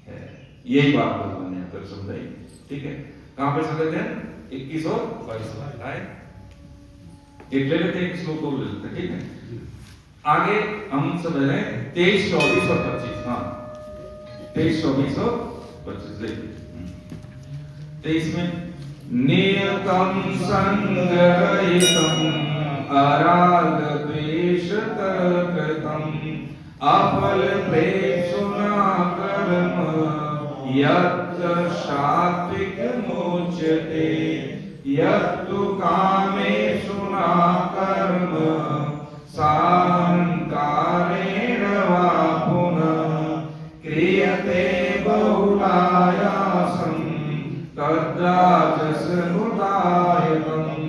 है। यही बात भगवान ने फिर समझाई, ठीक है। कहां पे समझते हैं, 21 और 22 आए, एक ले लेते हैं, श्लोक को ले लेते हैं, ठीक है। आगे हम समझ रहे हैं 23, 24 और 25, हाँ 23, 24 और 25 देखिए। 23 में नियतम संगरहितम अराग द्वेष कृतम अफल प्रेषुना कर्म यत् सात्विक मोच्यते यत्तु कामेषु न कर्म साहंकारेण वा पुनः क्रियते बहुलायासं तद्राजस हृदायकम्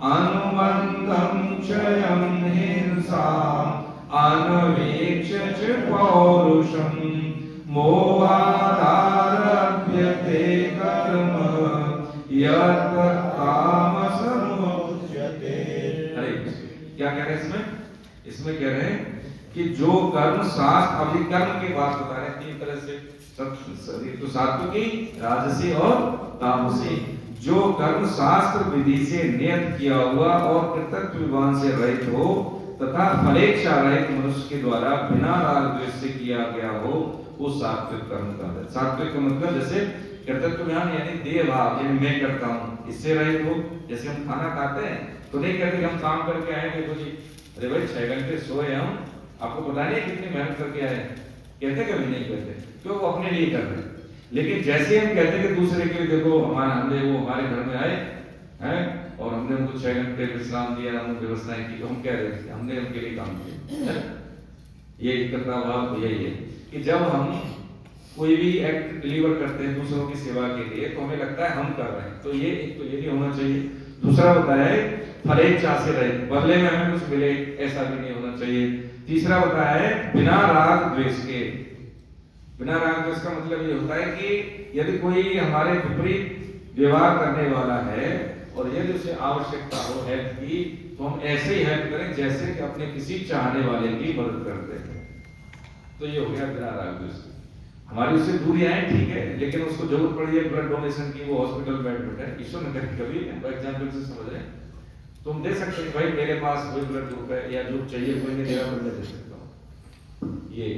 अनुबन्धं क्षयं हिंसाम् अनवेक्ष्य च पौरुषम् मोहादारभ्यते कर्म यत् तामसमुच्यते। अरे क्या कह रहे हैं इसमें, इसमें कह रहे हैं कि जो कर्म शास्त्र, अभी कर्म की बात बता रहे हैं तीन तरह से, तो सात्विकी, राजसी और तामसी। जो कर्म शास्त्र विधि से नियत किया हुआ और कृतज्ञ विभान से रहित हो तथा फलेच्छा रहित मनुष्य के द्वारा बिना राग द्वेष से किया गया हो, वो सात्विक कर्म का है। सात्विक का मतलब जैसे कर्तव्य ज्ञान यानी देह भाव, यानी मैं करता हूँ, इससे रहित हो। जैसे हम खाना खाते हैं तो नहीं कहते कि हम काम करके आएंगे तो जी अरे भाई 6 घंटे सोए हम, आपको पता नहीं कितनी मेहनत करके आए, कहते कभी नहीं कहते, क्यों, वो अपने लिए कर रहे हैं। लेकिन जैसे हम कहते हैं कि दूसरे के लिए, देखो हमारे हमने वो हमारे घर में आए हैं और हमने उनको 6 घंटे विश्राम दिया, हमने व्यवस्थाएं की, तो हम कह रहे थे हमने उनके लिए काम किया। ये कर्ता भाव यही है कि जब हम कोई भी एक्ट डिलीवर करते हैं दूसरों की सेवा के लिए, तो हमें लगता है हम कर रहे हैं, तो ये एक तो ये नहीं होना चाहिए। दूसरा होता है फलेच्छा से रहित, बदले में हमें कुछ मिले, ऐसा भी नहीं होना चाहिए। तीसरा होता है बिना राग द्वेष के। बिना राग द्वेष का मतलब ये होता है कि यदि कोई हमारे विपरीत व्यवहार करने वाला है और यदि उसे आवश्यकता हो हेल्प की तो हम ऐसे ही हेल्प करें जैसे कि अपने किसी चाहने वाले की मदद करते हैं। तो ये हो गया बिना राग द्वेष। हमारी उससे दूरियां हैं ठीक है, लेकिन उसको जरूरत पड़ी है ब्लड डोनेशन की, वो हॉस्पिटल में एडमिट है, ईश्वर ने कभी एग्जाम्पल से समझ रहे हैं, तुम दे सकते हैं भाई मेरे पास कोई ब्लड ग्रुप है या जो चाहिए कोई नहीं देगा, मैं दे सकता हूँ ये।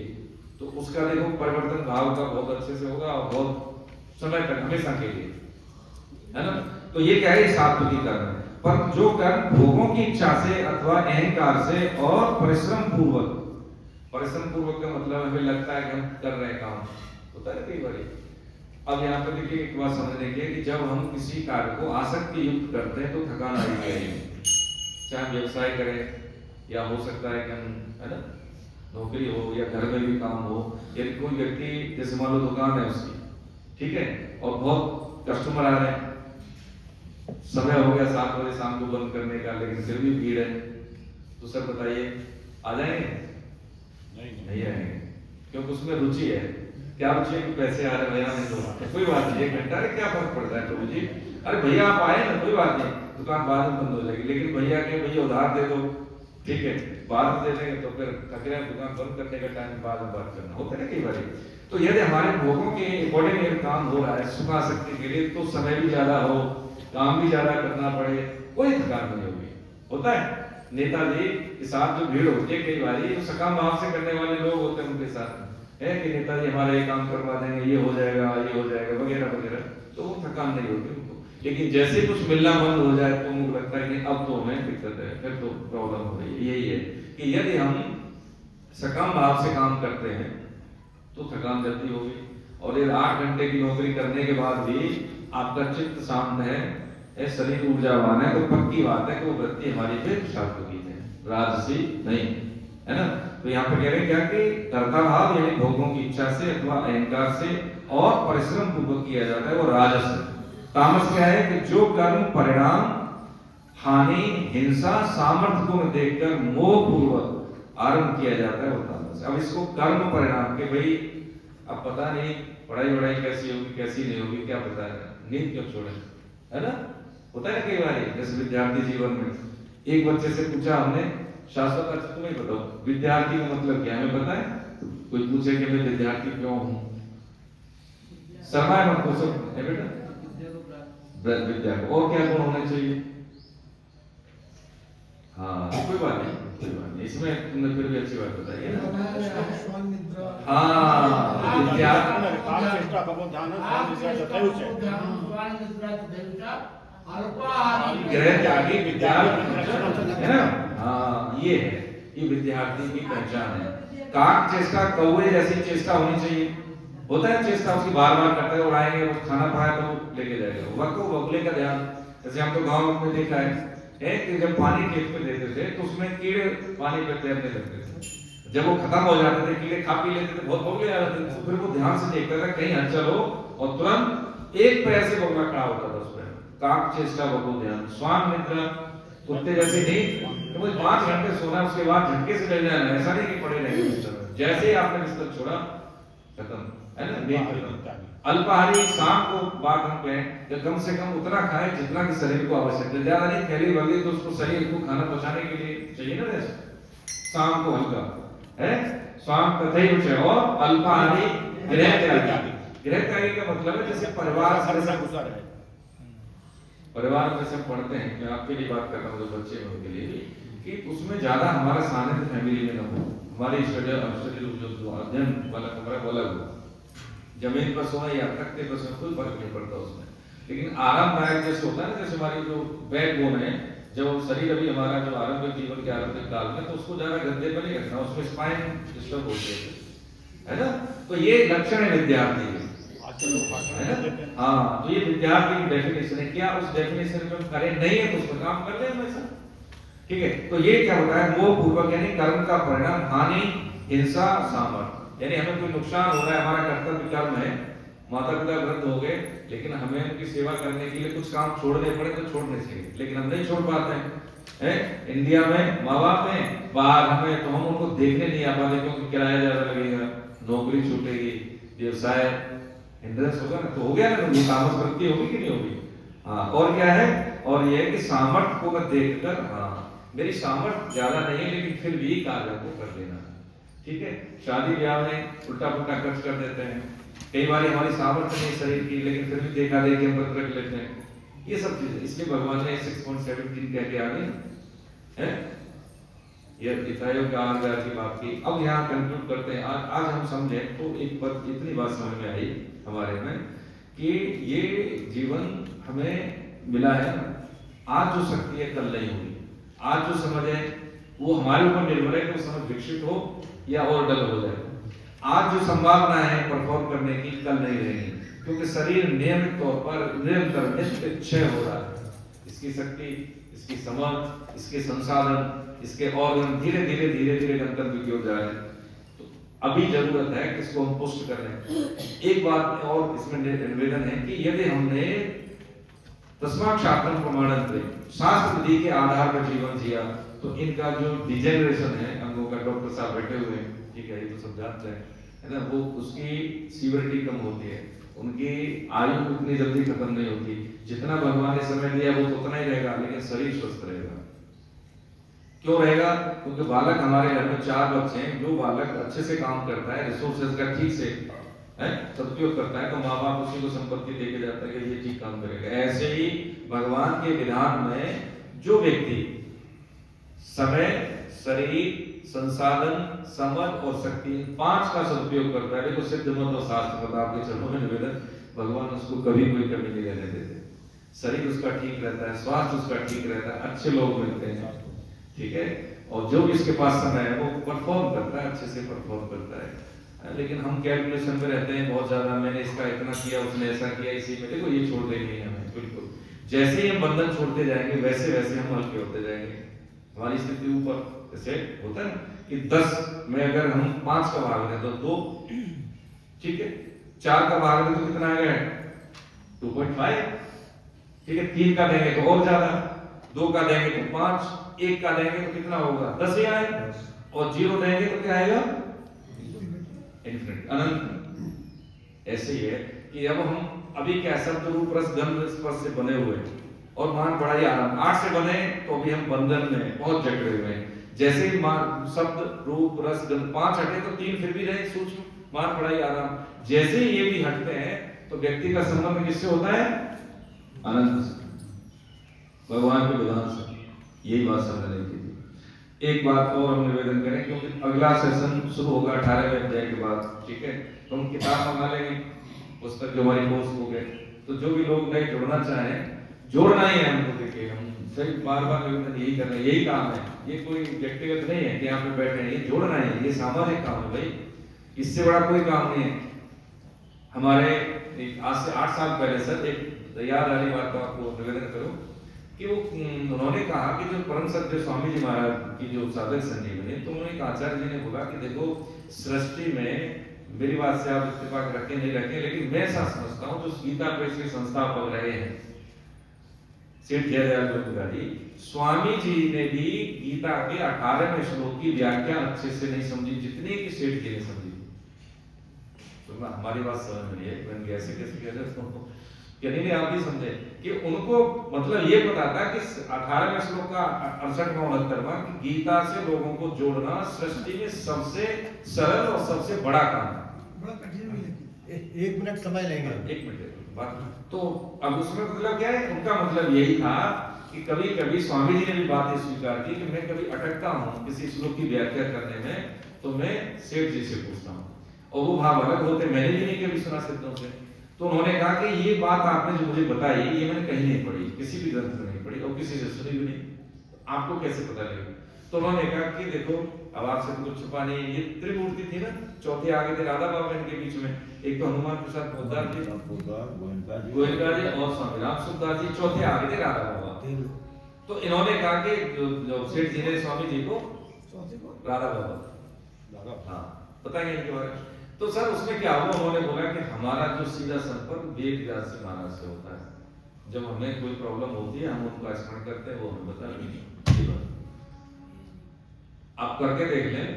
तो उसका देखो परिवर्तन भाव का बहुत अच्छे से होगा और बहुत समय तक हमेशा के लिए, है ना। तो ये क्या है, सात्विकी कर्म। पर जो कर्म भोगों की इच्छा से अथवा अहंकार से और परिश्रम पूर्वक, परिश्रम पूर्वक का मतलब हमें लगता है कि हम कर रहे हैं काम, होता है कई बार। अब यहाँ पर देखिए एक बात समझने की है कि जब हम किसी कार्य को आसक्ति युक्त करते हैं तो थकान आ रही है, चाहे व्यवसाय करें या हो सकता है कि हम, है ना, नौकरी हो या घर में भी काम हो, यदि कोई व्यक्ति जैसे मान लो दुकान है उसकी, ठीक है, और बहुत कस्टमर आ रहे हैं, समय हो गया 7 बजे शाम को बंद करने का, लेकिन फिर भी भीड़ है, तो सर बताइए आ जाएंगे? नहीं आएंगे, क्योंकि उसमें रुचि है। क्या रुचि है कि पैसे आ रहे भैया, नहीं तो कोई बात नहीं, 1 घंटा क्या फर्क पड़ता है प्रभु जी, अरे भैया आप आए ना, कोई बात नहीं, दुकान बाद में बंद हो जाएगी, लेकिन भैया के भैया उधार दे दो, ठीक है, बाद में दे देंगे, तो फिर थक रहे दुकान बंद करने का टाइम बाद में बात करना होता है कई बार। तो यदि हमारे भोगों के अकॉर्डिंग काम हो रहा है सुखासक्ति के लिए, तो समय भी ज्यादा हो, काम भी ज्यादा करना पड़े, कोई थकान नहीं होगी। होता है नेताजी के साथ जो भीड़ होती है कई बार, जो सकाम भाव से करने वाले लोग होते हैं उनके साथ है कि नेताजी हमारा ये काम करवा देंगे, ये हो जाएगा, ये हो जाएगा वगैरह वगैरह, तो वो थकान नहीं होती उनको। लेकिन जैसे कुछ मिलना बंद हो जाए तो उनको लगता है कि अब तो हमें दिक्कत है, फिर तो प्रॉब्लम हो रही है। यही है कि यदि हम सकाम भाव से काम करते हैं तो थकान जल्दी होगी, और ये 8 घंटे की नौकरी करने के बाद भी आपका चित्त शांत है, शरीर ऊर्जावान है, तो पक्की बात है कि वो वृत्ति हमारी फिर सात्विक है, राजसी नहीं, है ना। तो यहाँ पे कह रहे हैं क्या कि कर्ता भाव यानी भोगों की इच्छा से अथवा अहंकार से और परिश्रम पूर्वक किया जाता है वो राजस है। तामस क्या है कि जो कर्म परिणाम हानि हिंसा सामर्थ्य को देखकर मोह पूर्वक आरंभ किया जाता है वो तामस। अब इसको कर्म परिणाम के भाई अब पता नहीं पढ़ाई वढ़ाई कैसी होगी कैसी नहीं होगी, क्या पता है, नींद क्यों छोड़े, है ना। होता है कई बार जैसे विद्यार्थी जीवन में एक बच्चे से पूछा हमने, शाश्वत अर्थ तुम्हें बताओ विद्यार्थी का मतलब क्या है, हमें पता है? कोई पूछे कि मैं विद्यार्थी क्यों हूं, शर्माए मत पूछो बेटा, विद्या को और क्या गुण होने चाहिए। हाँ कोई बात नहीं, कोई बात नहीं, इसमें तुमने फिर भी अच्छी बात बताई है ना। हाँ ग्रह त्यागी विद्यार्थी है ना। हाँ ये है, ये विद्यार्थी की पहचान है। काक चेष्टा कौवे जैसी चेष्टा होनी चाहिए, होता है चेष्टा उसकी बार बार करते हैं, उड़ाएंगे वो खाना पाया तो लेके जाएगा, वक्त बगुले का ध्यान। जैसे हम तो गांव में देखा है कि जब पानी खेत में देते थे तो उसमें कीड़े पानी पे तैरने लगते थे, जब वो खत्म हो जाते थे कीड़े खा पी लेते थे, बहुत बगुले आ जाते थे, फिर वो ध्यान से देखता था कहीं हलचल हो और तुरंत एक पैर से बगुला खड़ा होता था उसमें। काक चेष्टा बगुल ध्यान, स्वान निद्रा कुत्ते जैसे नहीं तो वो 5 घंटे सोना उसके बाद झटके से ले जाना, ऐसा नहीं कि पड़े रहेंगे बिस्तर में, जैसे ही आपने बिस्तर छोड़ा खत्म, है ना, नहीं खत्म। अल्पाहारी शाम को बात हम कहें कि कम से कम उतना खाएं जितना कि शरीर को आवश्यक है, ज्यादा नहीं, थैली भर ली तो उसको शरीर को खाना पचाने के लिए चाहिए ना रेस्ट, शाम को हल्का है, शाम तथई उठे। और अल्पाहारी गृह त्यागी, गृह त्यागी का मतलब है जैसे परिवार से परिवार में सब पढ़ते हैं, मैं आपके लिए बात कर रहा हूँ जो बच्चे हैं उनके लिए कि उसमें ज्यादा हमारा सानिध्य फैमिली में ना हो, हमारी स्टडी जो अध्ययन वाला कमरा वो अलग हो, जमीन पर सोना या तख्ते पर सोना कोई फर्क नहीं पड़ता उसमें, लेकिन आरामदायक जैसे होता है ना, जैसे हमारी जो बैकबोन है, जब शरीर अभी हमारा जो आरंभिक जीवन के आरंभिक काल में, तो उसको ज्यादा गद्दे पर नहीं रखना, उसमें स्पाइन डिस्टर्ब होते है ना। तो ये लक्षण है विद्यार्थी के, है ना। हाँ तो ये विद्यार्थी की डेफिनेशन है, क्या उस डेफिनेशन में करें नहीं है तो उसमें काम कर ले हमेशा, ठीक है। तो ये क्या होता है, मोह पूर्वक यानी कर्म का परिणाम हानि हिंसा सामर्थ्य, यानी हमें कोई नुकसान हो रहा है, हमारा कर्तव्य कर्म है, माता पिता वृद्ध हो गए लेकिन हमें उनकी सेवा करने के लिए कुछ काम छोड़ने पड़े तो छोड़ने चाहिए, लेकिन हम नहीं छोड़ पाते हैं। इंडिया में माँ बाप हैं, बाहर हमें तो हम उनको देखने नहीं आ पाते क्योंकि किराया ज्यादा लगेगा, नौकरी छूटेगी, व्यवसाय हिंड्रेंस होगा ना, तो हो गया ना, तामस वृत्ति होगी कि नहीं होगी। हाँ और क्या है, और यह है कि सामर्थ्य को मत देखकर, हाँ मेरी सामर्थ्य ज्यादा नहीं है लेकिन फिर भी कार्य को कर देना, ठीक है। शादी ब्याह में उल्टा पुल्टा खर्च कर देते हैं, कई बार हमारी सामर्थ्य नहीं शरीर की लेकिन फिर भी देखा देखी हम व्रत रख लेते हैं, ये सब चीजें। इसलिए भगवान ने 6.17 कह के आगे है ये इतायो का आगाज की बात की। अब यहाँ कंक्लूड करते हैं। आज हम समझे तो एक बात, इतनी बात समझ में आई हमारे में कि ये जीवन हमें मिला है, आज जो शक्ति है कल नहीं होगी। आज जो समझ है वो हमारे ऊपर निर्भर है कि वो समझ विकसित हो या और डल हो जाए। आज जो संभावना है परफॉर्म करने की कल नहीं रहेगी, क्योंकि शरीर नियमित तौर पर निरंतर नित्य क्षय हो रहा है। इसकी शक्ति, इसकी समझ, इसके संसाधन, इसके ऑर्गन धीरे धीरे गंतव्य की ओर जा रहे हैं। तो अभी जरूरत है कि इसको हम पुष्ट कर लें। एक बात और इसमें निवेदन है कि यदि हमने तस्मात् शास्त्रम प्रमाणन्ते, शास्त्र विधि के आधार पर जीवन जिया, तो इनका जो डिजेनरेशन है अंगों का, डॉक्टर साहब बैठे हुए हैं, ठीक है, ये तो सब जानते हैं, है ना, वो उसकी सीवरिटी कम होती है, उनकी आयु उतनी जल्दी खत्म नहीं होती। जितना भगवान ने समय दिया वो तो उतना ही रहेगा, लेकिन शरीर स्वस्थ रहेगा। क्यों रहेगा? क्योंकि बालक, हमारे घर में 4 बच्चे हैं, जो बालक अच्छे से काम करता है, रिसोर्सेज का ठीक से है सदुपयोग करता है, तो माँ बाप उसी को संपत्ति देके जाता है कि ये ठीक काम करेगा। ऐसे ही भगवान के विधान में जो व्यक्ति समय, शरीर, संसाधन, समझ और शक्ति, 5 का सदुपयोग करता है, देखो सिद्ध मत और शास्त्र मत आपके चरणों में निवेदन, भगवान उसको कभी कोई कमी नहीं रहने देते। शरीर उसका ठीक रहता है, स्वास्थ्य उसका ठीक रहता है, अच्छे लोग मिलते हैं, ठीक है, और जो भी इसके पास समय है वो परफॉर्म करता है, अच्छे से परफॉर्म करता है। लेकिन हम कैलकुलेशन में रहते हैं बहुत ज्यादा, मैंने इसका इतना किया, उसने ऐसा किया, इसी में देखो ये छोड़ देंगे हमें बिल्कुल। जैसे ही हम बंधन छोड़ते जाएंगे वैसे वैसे हम हल्के होते जाएंगे। हमारी स्थिति ऊपर जैसे होता है कि 10 में अगर हम 5 का भाग दें तो 2, ठीक है, 4 का भाग दें तो कितना आ गया 2.5, ठीक है, 3 का देंगे तो और ज्यादा, 2 का देंगे तो 5, 1 का देंगे तो कितना होगा 10 ही आएगा, और 0 देंगे तो क्या आएगा इन्फिनिट, अनंत। ऐसे ही है कि अब हम अभी क्या शब्द रूप रस गंध स्पर्श से बने हुए हैं और मान बड़ा ही आराम, 8 से बने तो अभी हम बंधन में बहुत जकड़े हुए हैं। जैसे ही मान शब्द रूप रस गंध 5 हटे तो 3 फिर भी रहे सूक्ष्म, मान बड़ा ही आराम। जैसे ही ये भी हटते हैं तो व्यक्ति का संबंध किससे होता है? अनंत से, भगवान के विधान से। यही बात समझने की थी। एक बात और हम निवेदन करें, क्योंकि अगला सेशन शुरू होगा 18वें अध्याय के बाद, ठीक है, तो हम किताब मंगा लेंगे, पुस्तक जो हमारी कोर्स हो गए, तो जो भी लोग नए जुड़ना चाहें, जोड़ना ही है हमको। देखिए हम सही बार निवेदन यही कर रहे हैं, यही काम है, ये कोई व्यक्तिगत नहीं है कि यहाँ पे बैठे हैं, ये जोड़ना है, ये सामाजिक काम है भाई, इससे बड़ा कोई काम नहीं है। हमारे आज से 8 साल पहले सर एक याद वाली बात को आपको निवेदन करूं कि वो उन्होंने कहा कि जो परम सत्य स्वामी जी महाराज की जो साधक संजीवनी, तो उन्होंने आचार्य जी ने बोला कि देखो सृष्टि में, मेरी बात से आप इत्तेफाक रखें नहीं रखें, लेकिन मैं ऐसा समझता हूँ जो गीता प्रेस के संस्थापक रहे हैं सेठ जयदयाल चौधरी, स्वामी जी ने भी गीता के 18वें श्लोक की व्याख्या अच्छे से नहीं समझी जितनी कि सेठ जी ने समझी। तो हमारी बात समझ में नहीं है, मैंने कैसे कह रहे कि नहीं आप भी समझे कि उनको मतलब ये पता था कि 18वें श्लोक का 68वां 69वां कि गीता से लोगों को जोड़ना सृष्टि में सबसे सरल और सबसे बड़ा काम है। बड़ा कठिन भी है। 1 मिनट समय लेंगे, 1 मिनट बात। तो अब उसमें मतलब क्या है, उनका मतलब यही था कि कभी कभी स्वामी जी ने भी बात स्वीकार की कि मैं कभी अटकता हूँ किसी श्लोक की व्याख्या करने में, तो मैं सेठ जी से पूछता हूँ, और वो भाव अलग होते, मैंने भी नहीं कभी सुना सिद्धों से। तो उन्होंने कहा कि ये बात आपने जो मुझे बताई ये मैंने कहीं नहीं पढ़ी, किसी भी ग्रंथ में नहीं पढ़ी और किसी से सुनी भी नहीं, आपको कैसे पता लगेगा? तो उन्होंने कहा कि देखो अब आपसे तो कुछ छुपा नहीं, ये त्रिमूर्ति थी ना, चौथे आगे थे राधा बाबा इनके बीच में, एक तो हनुमान प्रसाद पोद्दार जी, गोयनका जी और स्वामी राम सुखदास जी, चौथे आगे थे राधा बाबा। तो इन्होंने कहा कि जो सेठ जी ने स्वामी जी को राधा बाबा, हाँ बताएंगे इनके बारे में। तो सर उसमें क्या हुआ, उन्होंने बोला कि हमारा जो सीधा संपर्क वेद व्यास जी महाराज से होता है, जब हमें कोई प्रॉब्लम होती है हम उनका स्मरण करते हैं, वो हमें बताएंगे। आप करके देख लें,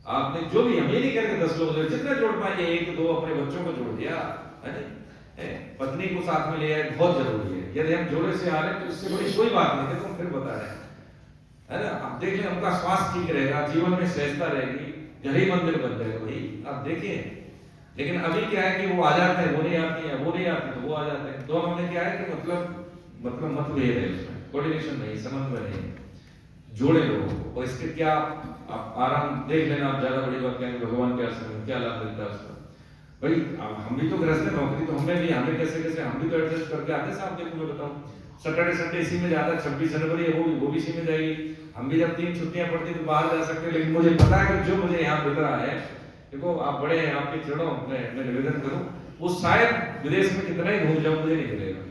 आपने जो भी, हम ये नहीं करके 10 लोग जितने जोड़ पाएंगे, 1-2 अपने बच्चों को जोड़ दिया है ना, पत्नी को साथ में ले आए, बहुत जरूरी है। यदि हम जोड़े से आ रहे हैं तो इससे बड़ी कोई बात नहीं, देखो हम फिर बता रहे हैं, है ना। आप देख लें, उनका स्वास्थ्य ठीक रहेगा, जीवन में सहजता रहेगी, घर ही मंदिर बन जाएगा भाई, आप देखिए। लेकिन अभी क्या है कि वो आ जाते हैं, वो नहीं आती है, वो नहीं आती तो वो आ जाते हैं। दोनों में क्या है कि मतलब मतभेद है, उसमें कोऑर्डिनेशन नहीं, समन्वय नहीं, जोड़े लोग। और इसके क्या आप आराम देख लेना, आप ज्यादा बड़ी बात कहेंगे भगवान के आश्रम में क्या लाभ मिलता है उसका। भाई हम भी तो गृहस्थ हैं, नौकरी तो हमें भी, हमें कैसे कैसे हम भी तो एडजस्ट करके आते साहब। देखो मैं बताऊं, सैटरडे संडे इसी में जाता है, 26 जनवरी है वो भी इसी में जाएगी। हम भी जब 3 छुट्टियां पड़ती तो बाहर जा सकते हैं, लेकिन मुझे पता है कि जो मुझे यहाँ मिल रहा है, देखो आप बड़े हैं, आपके चरणों में मैं निवेदन करूं, वो शायद विदेश में कितना ही घूम जाऊं मुझे नहीं मिलेगा,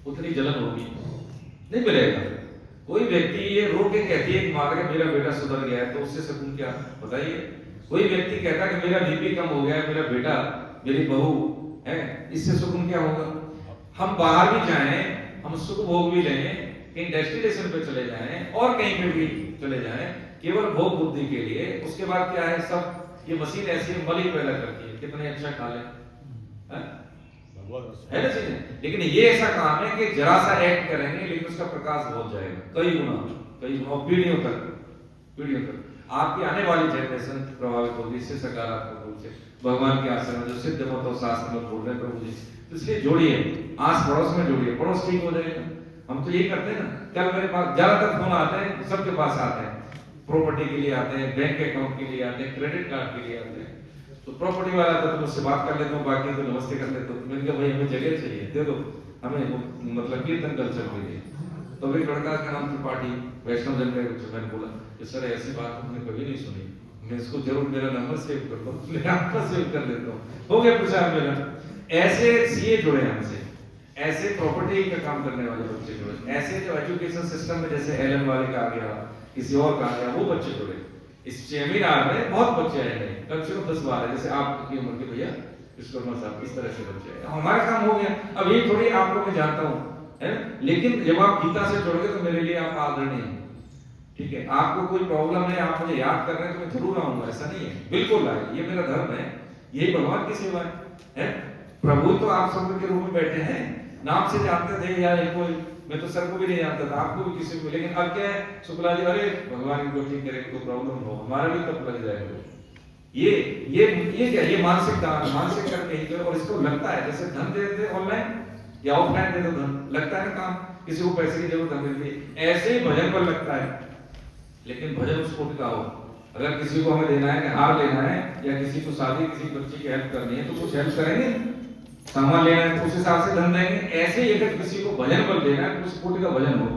उतनी जलन होगी, नहीं मिलेगा। कोई व्यक्ति ये रो के कहती है कि माता का मेरा बेटा सुधर गया है, तो उससे सुकून क्या, बताइए। कोई व्यक्ति कहता है कि मेरा बीपी कम हो गया है, मेरा बेटा मेरी बहू है, इससे सुकून क्या होगा। हम बाहर भी जाएं, हम सुख भोग भी लें, कहीं डेस्टिनेशन पे चले जाएं और कहीं पे भी चले जाएं, केवल भोग बुद्धि के लिए, उसके बाद क्या है, सब ये मशीन ऐसी मली पैदा करती है, कितने अच्छा खा लें, है ना चीजें। लेकिन ये ऐसा काम है कि जरा सा एक्ट करेंगे लेकिन उसका प्रकाश बहुत जाएगा, कई गुना पीढ़ियों तक आपकी आने वाली जनरेशन प्रभावित होगी इससे, सकारात्मक रूप से। भगवान के आश्रम में जो सिद्ध मत और शास्त्र में बोल रहे हैं प्रभु जी, तो इसलिए जोड़िए, आस पड़ोस में जोड़िए, पड़ोस ठीक हो जाएगा। हम तो यही करते हैं ना। कल मेरे पास ज्यादातर फोन आते हैं, सबके पास आते हैं, प्रॉपर्टी के लिए आते हैं, बैंक अकाउंट के लिए आते हैं, क्रेडिट कार्ड के लिए आते हैं। तो प्रॉपर्टी वाला तो मुझसे बात कर लेता हूँ, बाकी तो नमस्ते कर लेता हूँ। मैंने कहा भाई हमें जगह चाहिए, दे दो हमें, मतलब कीर्तन कल्चर के लिए। तो एक लड़का का नाम त्रिपाठी, वैष्णव जन का, मैंने बोला कि सर ऐसी बात हमने कभी नहीं सुनी, मैं इसको जरूर मेरा नंबर सेव कर लो, मैं आपका सेव कर लेता हूँ। हो गया प्रचार मेरा। ऐसे सीए जुड़े हमसे, ऐसे प्रॉपर्टी का काम करने वाले बच्चे जुड़े, ऐसे जो एजुकेशन सिस्टम में जैसे एलएम वाले का आ गया, किसी और का आ गया, वो बच्चे जुड़े। इस सेमिनार में बहुत बच्चे आए हैं, कम से कम 10-12, जैसे आपकी उम्र के भैया विश्वकर्मा साहब, इस तरह से बच्चे आए। हमारा काम हो गया। अब ये थोड़ी आपको मैं जानता हूँ, है, लेकिन जब आप गीता से जुड़ोगे तो मेरे लिए आप आदरणीय हैं, ठीक है। आपको कोई प्रॉब्लम है, आप मुझे याद कर रहे हैं तो मैं जरूर आऊंगा, ऐसा नहीं है, बिल्कुल आए, ये मेरा धर्म है, यही भगवान की सेवा है। प्रभु तो आप सब के रूप में बैठे हैं, नाम से जानते थे यार इनको, मैं तो सर को भी नहीं जानता था, आपको भी किसी को, लेकिन अब क्या है, शुक्ला जी अरे भगवान इनको ठीक करेंगे, कोई प्रॉब्लम हो, हमारा भी तब लग जाएगा। ये क्या, ये मानसिक दान, मानसिक कर्म नहीं करो। और इसको लगता है जैसे धन दे देते ऑनलाइन या ऑफलाइन दे दो धन, लगता है काम, किसी को पैसे की जरूरत है, ऐसे ही भजन पर लगता है। लेकिन भजन उस कोटि का हो, अगर किसी को हमें देना है कि हार लेना है, या किसी को शादी, किसी बच्ची की हेल्प करनी है तो कुछ हेल्प करेंगे, सामान लेना है तो उस हिसाब से धन देंगे। ऐसे ही अगर किसी को भजन पर देना है तो उस कोटि का भजन हो,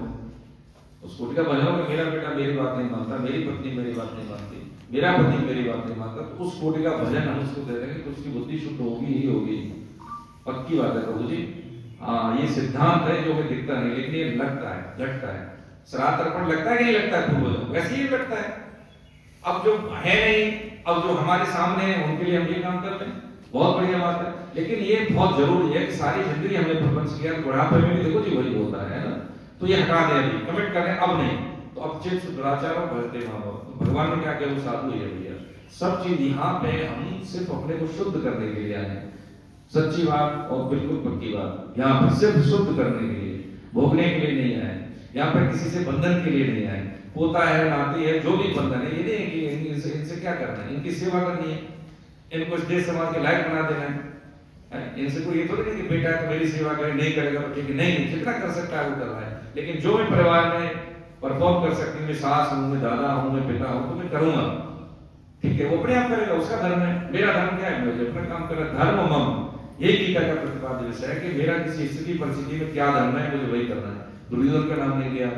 उस कोटि का भजन हो कि मेरा बेटा मेरी बात नहीं मानता, मेरी पत्नी मेरी बात नहीं मानती, मेरा पति मेरी बात नहीं मानता, तो उस कोटि का भजन हम उसको दे देंगे तो उसकी बुद्धि शुद्ध होगी ही होगी, पक्की बात है प्रभु जी। हाँ, ये सिद्धांत है जो हमें दिखता नहीं, लेकिन ये लगता है, घटता है। श्राद्ध अर्पण लगता है कि नहीं लगता है पूर्वजों, वैसे ही लगता है। अब जो है नहीं, अब जो हमारे सामने है उनके लिए हम ये काम कर रहे हैं, बहुत बढ़िया बात है। लेकिन ये बहुत जरूरी है कि सारी जिंदगी हमने प्रपंच किया, बुढ़ापे में भी देखो जी वही होता है ना, तो ये हटा दें, अभी कमिट करें, अब नहीं तो अब चित्त दुराचार और भरते मानो। भगवान ने क्या किया, वो साधु है भैया, सब चीज यहाँ पे हम सिर्फ अपने को शुद्ध करने के लिए आए हैं, सच्ची बात और बिल्कुल पक्की बात। यहाँ पर सिर्फ शुद्ध करने के लिए, भोगने के लिए नहीं आए, यहाँ पर किसी से बंधन के लिए नहीं आए। पोता है, नाती है, जो भी बंधन है, ये नहीं है कि इनसे क्या करना है, इनकी सेवा करनी है, इनको इस देश समाज के लायक बना देना है। इनसे कोई ये थोड़ी नहीं कि बेटा है तो मेरी सेवा करे, नहीं करेगा तो ठीक है, नहीं, जितना कर सकता है वो कर रहा है। लेकिन जो मैं परिवार में परफॉर्म कर सकती हूँ, मैं सास हूँ, मैं दादा हूँ, मैं पिता हूँ, तो मैं करूंगा, ठीक है। वो अपने आप करेगा, उसका धर्म है। मेरा धर्म क्या है, मुझे अपना काम कर रहा, धर्म मम, यही गीता का प्रतिपाद्य विषय है कि मेरा किसी स्थिति परिस्थिति में क्या धर्म है, मुझे वही करना है। दुर्योधन का नाम नहीं लिया,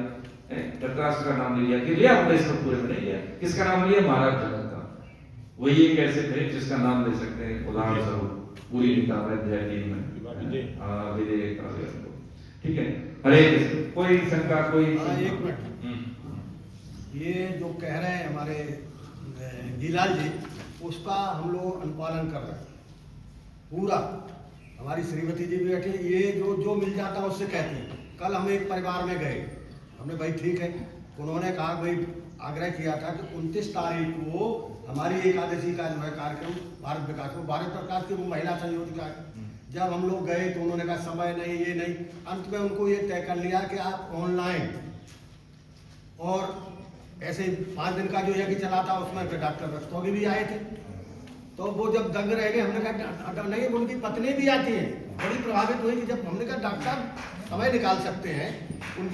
धृतराष्ट्र का नाम नहीं लिया, कि लिया उपदेश में पूरे में नहीं लिया, किसका नाम लिया, महाराज जनक का। वही एक ऐसे थे जिसका नाम ले सकते हैं, उदाहरण स्वरूप पूरी किताब है अध्याय 3 में, विधेयक का, ठीक है। हरे कृष्ण। कोई शंका, कोई? एक मिनट, ये जो कह रहे हैं हमारे गीलाल जी, उसका हम लोग अनुपालन कर रहे हैं पूरा। हमारी श्रीमती जी भी बैठी, ये जो मिल जाता है उससे कहती है। कल हम एक परिवार में गए, हमने भाई ठीक है, उन्होंने कहा भाई आग्रह किया था कि 29 तारीख को हमारी एकादशी का जो है कार्यक्रम भारत विकास में, भारत प्रकाश की वो महिला संयोजिका है, जब हम लोग गए तो उन्होंने कहा समय नहीं, ये नहीं। अंत में उनको ये तय कर लिया कि आप ऑनलाइन, और ऐसे 5 दिन का जो है कि चला था, उसमें फिर डॉक्टर रस्तोगी भी आए थे। तो वो जब दंग रह गए, हमने कहा नहीं, उनकी पत्नी भी आती है, बड़ी प्रभावित हुई कि जब हमने कहा डॉक्टर समय निकाल सकते हैं उनकी